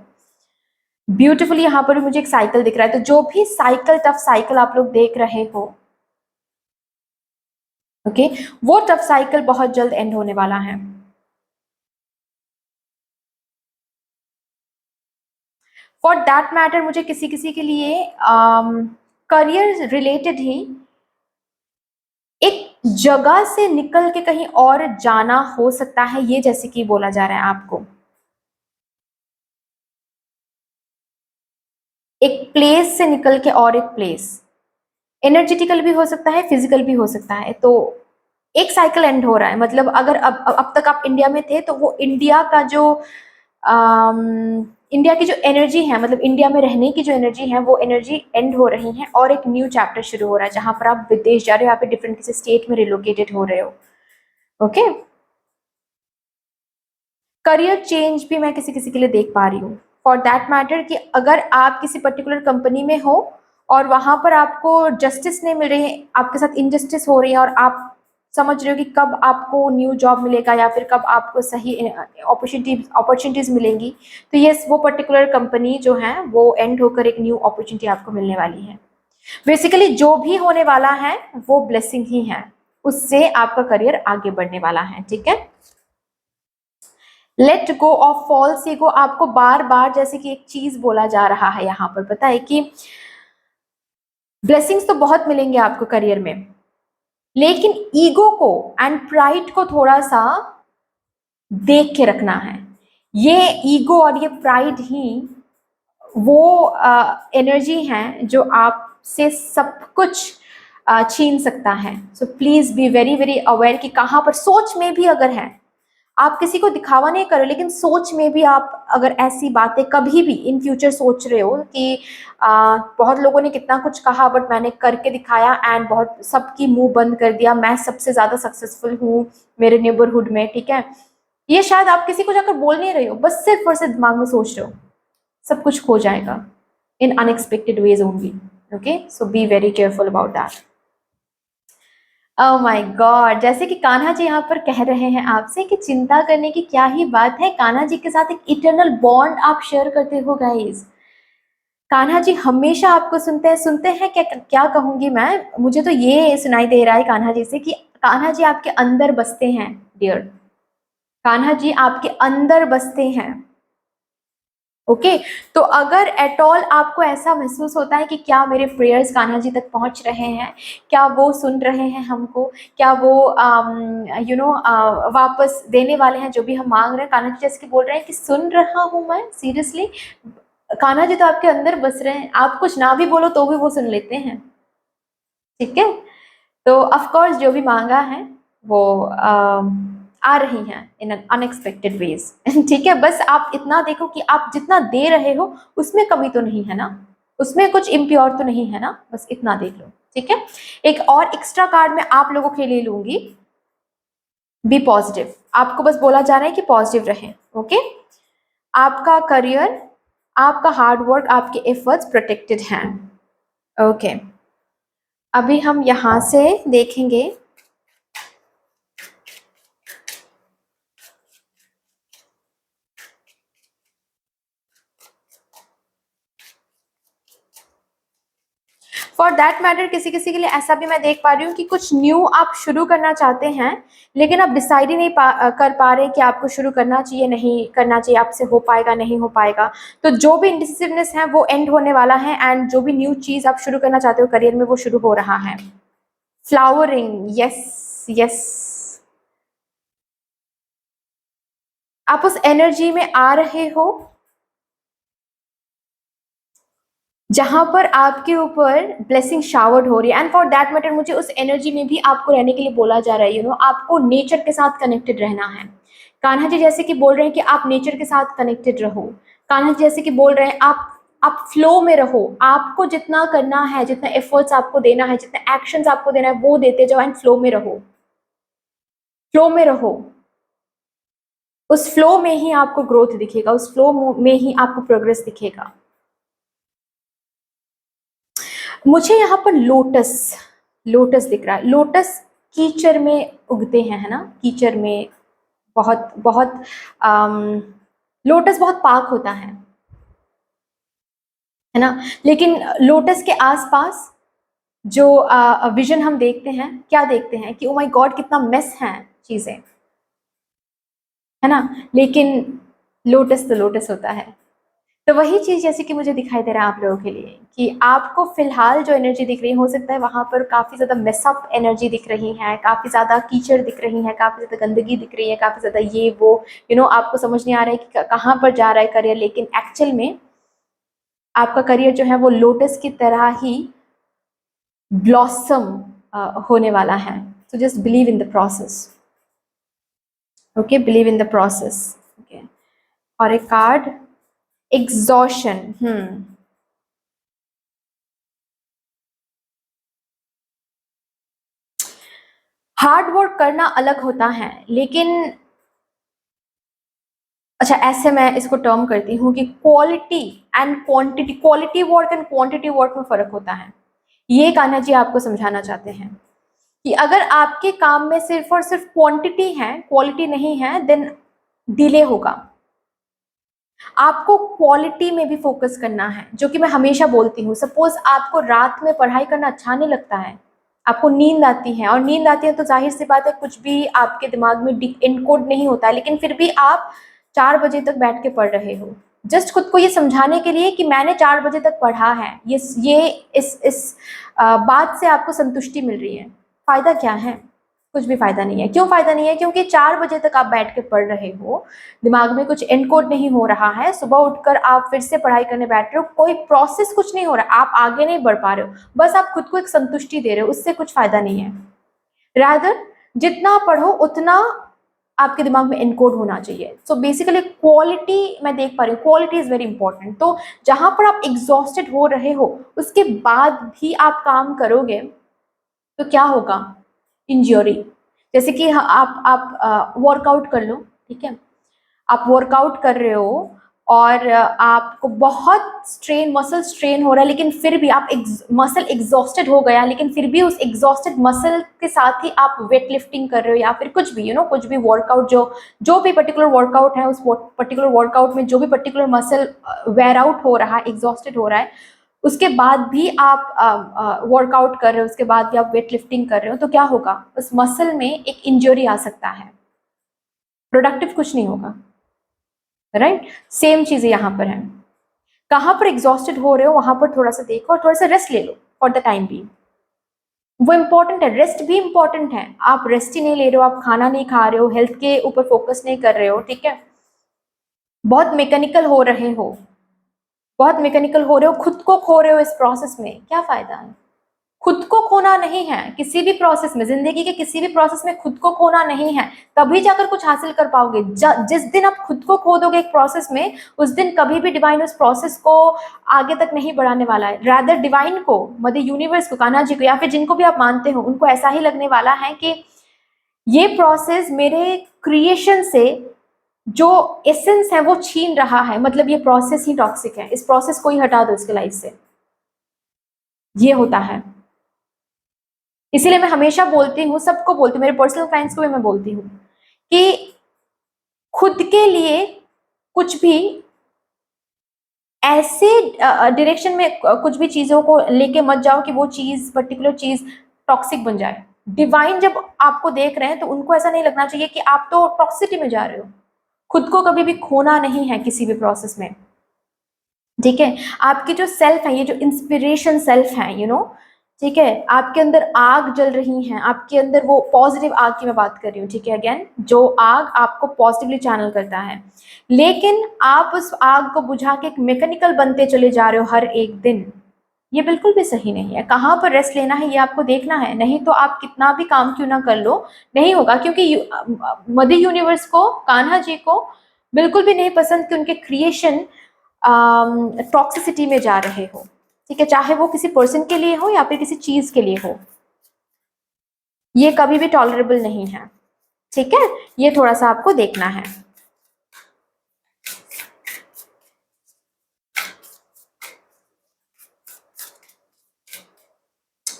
ब्यूटीफुली, यहाँ पर भी मुझे एक साइकिल दिख रहा है, तो जो भी साइकिल, टफ साइकिल आप लोग देख रहे हो, ओके, वो टफ साइकिल बहुत जल्द एंड होने वाला है। फॉर दैट मैटर मुझे किसी किसी के लिए करियर रिलेटेड ही एक जगह से निकल के कहीं और जाना हो सकता है, ये जैसे कि बोला जा रहा है आपको, एक प्लेस से निकल के और एक प्लेस, एनर्जेटिकल भी हो सकता है, फिजिकल भी हो सकता है, तो एक साइकिल एंड हो रहा है, मतलब अगर अब तक आप इंडिया में थे तो वो इंडिया का जो इंडिया की जो एनर्जी है, मतलब इंडिया में रहने की जो एनर्जी है, वो एनर्जी एंड हो रही है और एक न्यू चैप्टर शुरू हो रहा है, जहां पर आप विदेश जा रहे हो, यहाँ पे डिफरेंट किसी स्टेट में रिलोकेटेड हो रहे हो। ओके, करियर चेंज भी मैं किसी किसी के लिए देख पा रही हूँ, फॉर दैट मैटर कि अगर आप किसी पर्टिकुलर कंपनी में हो और वहां पर आपको जस्टिस नहीं मिल रही है, आपके साथ इनजस्टिस हो रही है और आप समझ रहे हो कि कब आपको न्यू जॉब मिलेगा या फिर कब आपको सही अपॉर्चुनिटीज मिलेंगी, तो ये वो पर्टिकुलर कंपनी जो है वो एंड होकर एक न्यू अपॉर्चुनिटी आपको मिलने वाली है। बेसिकली जो भी होने वाला है वो ब्लेसिंग ही है, उससे आपका करियर आगे बढ़ने वाला है, ठीक है। Let go of false ego, आपको बार बार जैसे कि एक चीज बोला जा रहा है यहाँ पर, पता है कि ब्लेसिंग्स तो बहुत मिलेंगे आपको करियर में, लेकिन ईगो को एंड प्राइड को थोड़ा सा देख के रखना है। ये ईगो और ये प्राइड ही वो एनर्जी है जो आपसे सब कुछ छीन सकता है। So please be very very aware कि कहाँ पर सोच में भी अगर है, आप किसी को दिखावा नहीं करो, लेकिन सोच में भी आप अगर ऐसी बातें कभी भी इन फ्यूचर सोच रहे हो कि बहुत लोगों ने कितना कुछ कहा बट मैंने करके दिखाया एंड बहुत सबकी मुंह बंद कर दिया, मैं सबसे ज्यादा सक्सेसफुल हूँ मेरे नेबरहुड में, ठीक है, ये शायद आप किसी को जाकर बोल नहीं रहे हो, बस सिर्फ और सिर्फ दिमाग में सोच रहे हो, सब कुछ खो जाएगा in unexpected ways only. Okay, so be very careful about that. Oh my God, जैसे कि कान्हा जी यहाँ पर कह रहे हैं आपसे कि चिंता करने की क्या ही बात है, कान्हा जी के साथ एक इटर्नल बॉन्ड आप शेयर करते हो गाइस। कान्हा जी हमेशा आपको सुनते हैं क्या, क्या कहूंगी मैं, मुझे तो ये सुनाई दे रहा है कान्हा जी से कि कान्हा जी आपके अंदर बसते हैं डियर, कान्हा जी आपके अंदर बसते हैं। ओके तो अगर एट ऑल आपको ऐसा महसूस होता है कि क्या मेरे प्रेयर्स कान्हा जी तक पहुंच रहे हैं, क्या वो सुन रहे हैं हमको, क्या वो वापस देने वाले हैं जो भी हम मांग रहे हैं, कान्हा जी जैसे कि बोल रहे हैं कि सुन रहा हूं मैं, सीरियसली कान्हा जी तो आपके अंदर बस रहे हैं, आप कुछ ना भी बोलो तो भी वो सुन लेते हैं। ठीक है, तो ऑफ कोर्स जो भी मांगा है वो आ रही हैं इन अनएक्सपेक्टेड वेज। ठीक है, बस आप इतना देखो कि आप जितना दे रहे हो उसमें कमी तो नहीं है ना, उसमें कुछ इम्प्योर तो नहीं है ना, बस इतना देख लो। ठीक है, एक और एक्स्ट्रा कार्ड मैं आप लोगों के लिए लूंगी, बी पॉजिटिव, आपको बस बोला जा रहा है कि पॉजिटिव रहे। ओके, आपका करियर, आपका हार्ड वर्क, आपके एफर्ट्स प्रोटेक्टेड हैं। ओके, अभी हम यहां से देखेंगे फॉर दैट मैटर, किसी किसी के लिए ऐसा भी मैं देख पा रही हूँ कि कुछ न्यू आप शुरू करना चाहते हैं लेकिन आप डिसाइड ही नहीं कर पा रहे कि आपको शुरू करना चाहिए नहीं करना चाहिए, आपसे हो पाएगा नहीं हो पाएगा। तो जो भी इंडिसिसिवनेस है वो एंड होने वाला है एंड जो भी न्यू चीज आप शुरू करना चाहते हो करियर में वो शुरू हो रहा है। फ्लावरिंग, यस यस, आप उस एनर्जी में आ रहे हो जहां पर आपके ऊपर ब्लेसिंग शावर्ड हो रही है एंड फॉर दैट मैटर मुझे उस एनर्जी में भी आपको रहने के लिए बोला जा रहा है। आपको नेचर के साथ कनेक्टेड रहना है। कान्हा जी जैसे कि बोल रहे हैं कि आप नेचर के साथ कनेक्टेड रहो। कान्हा जी जैसे कि बोल रहे हैं आप फ्लो में रहो, आपको जितना करना है, जितना एफर्ट्स आपको देना है, जितना एक्शंस आपको देना है वो देते जाओ एंड फ्लो में रहो, फ्लो में रहो। उस फ्लो में ही आपको ग्रोथ दिखेगा, उस फ्लो में ही आपको प्रोग्रेस दिखेगा। मुझे यहाँ पर लोटस, लोटस दिख रहा है। लोटस कीचड़ में उगते हैं, है ना, कीचड़ में बहुत बहुत लोटस बहुत पाक होता है ना, लेकिन लोटस के आसपास जो विजन हम देखते हैं, क्या देखते हैं कि ओ माय गॉड कितना मेस है चीजें, है ना, लेकिन लोटस तो लोटस होता है। तो वही चीज जैसे कि मुझे दिखाई दे रहा है आप लोगों के लिए कि आपको फिलहाल जो एनर्जी दिख रही है हो सकता है वहां पर काफी ज्यादा मेसअप एनर्जी दिख रही है, काफी ज्यादा कीचड़ दिख रही है, काफी ज्यादा गंदगी दिख रही है, काफी ज्यादा ये वो आपको समझ नहीं आ रहा है कि कहाँ पर जा रहा है करियर, लेकिन एक्चुअल में आपका करियर जो है वो लोटस की तरह ही ब्लॉसम होने वाला है। So just believe in the process. Okay, believe in the process. Okay, और एक कार्ड एग्जॉशन। हार्ड वर्क करना अलग होता है लेकिन अच्छा ऐसे मैं इसको टर्म करती हूँ कि quality and quantity, quality work and quantity work में फर्क होता है। ये कान्हा जी आपको समझाना चाहते हैं कि अगर आपके काम में सिर्फ और सिर्फ क्वांटिटी है, क्वालिटी नहीं है, देन डिले होगा। आपको क्वालिटी में भी फोकस करना है, जो कि मैं हमेशा बोलती हूँ। सपोज आपको रात में पढ़ाई करना अच्छा नहीं लगता है, आपको नींद आती है, और नींद आती है तो जाहिर सी बात है कुछ भी आपके दिमाग में इनकोड नहीं होता है, लेकिन फिर भी आप 4 बजे तक बैठ के पढ़ रहे हो, जस्ट खुद को ये समझाने के लिए कि मैंने 4 बजे तक पढ़ा है। ये इस बात से आपको संतुष्टि मिल रही है। फायदा क्या है? कुछ भी फायदा नहीं है। क्यों फायदा नहीं है? क्योंकि 4 बजे तक आप बैठ के पढ़ रहे हो, दिमाग में कुछ एनकोड नहीं हो रहा है, सुबह उठकर आप फिर से पढ़ाई करने बैठ रहे हो, कोई प्रोसेस कुछ नहीं हो रहा, आप आगे नहीं बढ़ पा रहे हो, बस आप खुद को एक संतुष्टि दे रहे हो, उससे कुछ फायदा नहीं है। रादर जितना पढ़ो उतना आपके दिमाग में एनकोड होना चाहिए। सो बेसिकली क्वालिटी मैं देख पा रही हूँ, क्वालिटी इज वेरी इंपॉर्टेंट। तो जहां पर आप एग्जॉस्टेड हो रहे हो उसके बाद भी आप काम करोगे तो क्या होगा? इंजरी। जैसे कि आप वर्कआउट कर लो, ठीक है, आप वर्कआउट कर रहे हो और आपको बहुत मसल स्ट्रेन हो रहा है, लेकिन फिर भी आप मसल एग्जॉस्टेड हो गया, लेकिन फिर भी उस एग्जॉस्टेड मसल के साथ ही आप वेट लिफ्टिंग कर रहे हो या फिर कुछ भी कुछ भी वर्कआउट, जो भी पर्टिकुलर वर्कआउट है, उस पर्टिकुलर वर्कआउट में जो भी पर्टिकुलर मसल वेयर आउट हो रहा है, एग्जॉस्टेड हो रहा है, उसके बाद भी आप वर्कआउट कर रहे हो, उसके बाद भी आप वेट लिफ्टिंग कर रहे हो, तो क्या होगा, उस मसल में एक इंजरी आ सकता है, प्रोडक्टिव कुछ नहीं होगा, राइट। सेम चीजें यहाँ पर है, कहाँ पर एग्जॉस्टेड हो रहे हो वहां पर थोड़ा सा देखो और थोड़ा सा रेस्ट ले लो फॉर द टाइम बी, वो इंपॉर्टेंट है, रेस्ट भी इंपॉर्टेंट है। आप रेस्ट ही नहीं ले रहे हो, आप खाना नहीं खा रहे हो, हेल्थ के ऊपर फोकस नहीं कर रहे हो, ठीक है, बहुत मैकेनिकल हो रहे हो, बहुत मैकेनिकल हो रहे हो, खुद को खो रहे हो इस प्रोसेस में, क्या फायदा है। खुद को खोना नहीं है किसी भी प्रोसेस में, जिंदगी के किसी भी प्रोसेस में खुद को खोना नहीं है, तभी जाकर कुछ हासिल कर पाओगे। जिस दिन आप खुद को खो दोगे एक प्रोसेस में, उस दिन कभी भी डिवाइन उस प्रोसेस को आगे तक नहीं बढ़ाने वाला है। रादर डिवाइन को, मदर यूनिवर्स को, कान्हा जी को, या फिर जिनको भी आप मानते हो, उनको ऐसा ही लगने वाला है कि ये प्रोसेस मेरे क्रिएशन से जो एसेंस है वो छीन रहा है, मतलब ये प्रोसेस ही टॉक्सिक है, इस प्रोसेस को ही हटा दो इसके लाइफ से, ये होता है। इसीलिए मैं हमेशा बोलती हूँ, सबको बोलती हूँ, मेरे पर्सनल क्लाइंट्स को भी मैं बोलती हूँ कि खुद के लिए कुछ भी ऐसे डायरेक्शन में कुछ भी चीजों को लेके मत जाओ कि वो चीज, पर्टिकुलर चीज टॉक्सिक बन जाए। डिवाइन जब आपको देख रहे हैं तो उनको ऐसा नहीं लगना चाहिए कि आप तो टॉक्सिसिटी में जा रहे हो। खुद को कभी भी खोना नहीं है किसी भी प्रोसेस में, ठीक है। आपकी जो सेल्फ है, ये जो इंस्पिरेशन सेल्फ है, ठीक है, आपके अंदर आग जल रही है, आपके अंदर वो पॉजिटिव आग की मैं बात कर रही हूँ, ठीक है, अगेन जो आग आपको पॉजिटिवली चैनल करता है, लेकिन आप उस आग को बुझा के एक मैकेनिकल बनते चले जा रहे हो हर एक दिन, ये बिल्कुल भी सही नहीं है। कहाँ पर रेस्ट लेना है ये आपको देखना है, नहीं तो आप कितना भी काम क्यों ना कर लो नहीं होगा, क्योंकि मदर यूनिवर्स को, कान्हा जी को बिल्कुल भी नहीं पसंद कि उनके क्रिएशन टॉक्सिसिटी में जा रहे हो, ठीक है, चाहे वो किसी पर्सन के लिए हो या फिर किसी चीज के लिए हो, ये कभी भी टॉलरेबल नहीं है, ठीक है, ये थोड़ा सा आपको देखना है।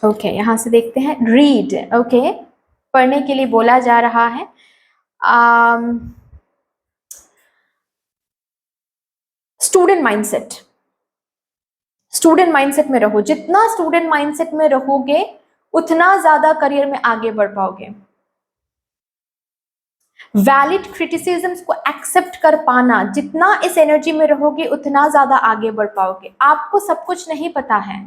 ओके, यहां से देखते हैं, रीड, ओके, पढ़ने के लिए बोला जा रहा है। स्टूडेंट माइंडसेट, स्टूडेंट माइंडसेट में रहो, जितना स्टूडेंट माइंडसेट में रहोगे उतना ज्यादा करियर में आगे बढ़ पाओगे। वैलिड क्रिटिसिज्म्स को एक्सेप्ट कर पाना, जितना इस एनर्जी में रहोगे उतना ज्यादा आगे बढ़ पाओगे। आपको सब कुछ नहीं पता है,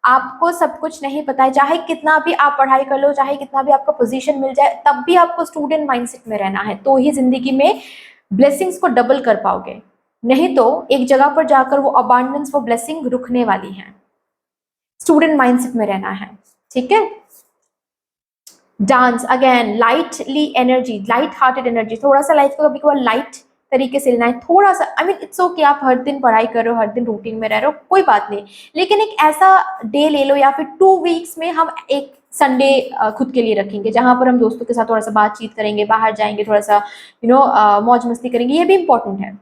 आपको सब कुछ नहीं पता है, चाहे कितना भी आप पढ़ाई कर लो, चाहे कितना भी आपका पोजीशन मिल जाए, तब भी आपको स्टूडेंट माइंडसेट में रहना है, तो ही जिंदगी में ब्लेसिंग्स को डबल कर पाओगे, नहीं तो एक जगह पर जाकर वो अबांडेंस, वो ब्लेसिंग रुकने वाली है। स्टूडेंट माइंडसेट में रहना है, ठीक है। Dance, again lightly energy, light hearted energy, थोड़ा सा लाइफ को कभी कभार लाइट तरीके से लेना है, थोड़ा सा, आई मीन इट्स ओके, आप हर दिन पढ़ाई कर रहे हो, हर दिन रूटीन में रह रहे हो, कोई बात नहीं, लेकिन एक ऐसा डे ले लो, या फिर 2 वीक्स में हम एक संडे खुद के लिए रखेंगे, जहां पर हम दोस्तों के साथ थोड़ा सा बातचीत करेंगे, बाहर जाएंगे, थोड़ा सा मौज मस्ती करेंगे, ये भी इंपॉर्टेंट है।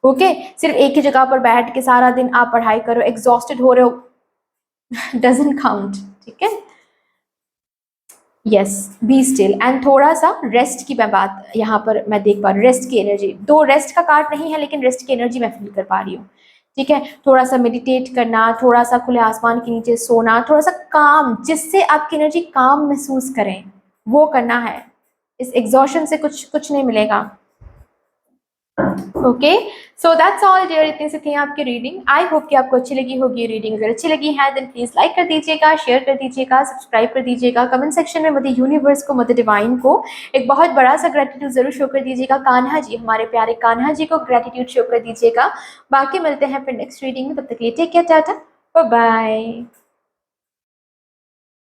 ओके, सिर्फ एक ही जगह पर बैठ के सारा दिन आप पढ़ाई करो, एग्जॉस्टेड हो रहे हो, डजंट काउंट, ठीक है। यस, बी स्टिल एंड थोड़ा सा रेस्ट की मैं बात यहाँ पर मैं देख पा रही हूँ, रेस्ट की एनर्जी, तो रेस्ट का कार्ड नहीं है लेकिन रेस्ट की एनर्जी मैं फील कर पा रही हूँ, ठीक है। थोड़ा सा मेडिटेट करना, थोड़ा सा खुले आसमान के नीचे सोना, थोड़ा सा काम, जिससे आपकी एनर्जी काम महसूस करें, वो करना है। इस एग्जॉशन से कुछ कुछ नहीं मिलेगा। Okay, so that's all dear, इतनी सी थी आपकी रीडिंग। आई होप कि आपको अच्छी लगी होगी रीडिंग। अगर अच्छी लगी है देन प्लीज लाइक कर दीजिएगा, शेयर कर दीजिएगा, सब्सक्राइब कर दीजिएगा, कमेंट सेक्शन में मदर यूनिवर्स को, मदर डिवाइन को एक बहुत बड़ा सा ग्रेटिट्यूड जरूर शो कर दीजिएगा, कान्हा जी, हमारे प्यारे कान्हा जी को ग्रेटिट्यूड शो कर दीजिएगा। बाकी मिलते हैं फिर नेक्स्ट रीडिंग में, तब तक के लिए take care, tata, bye bye.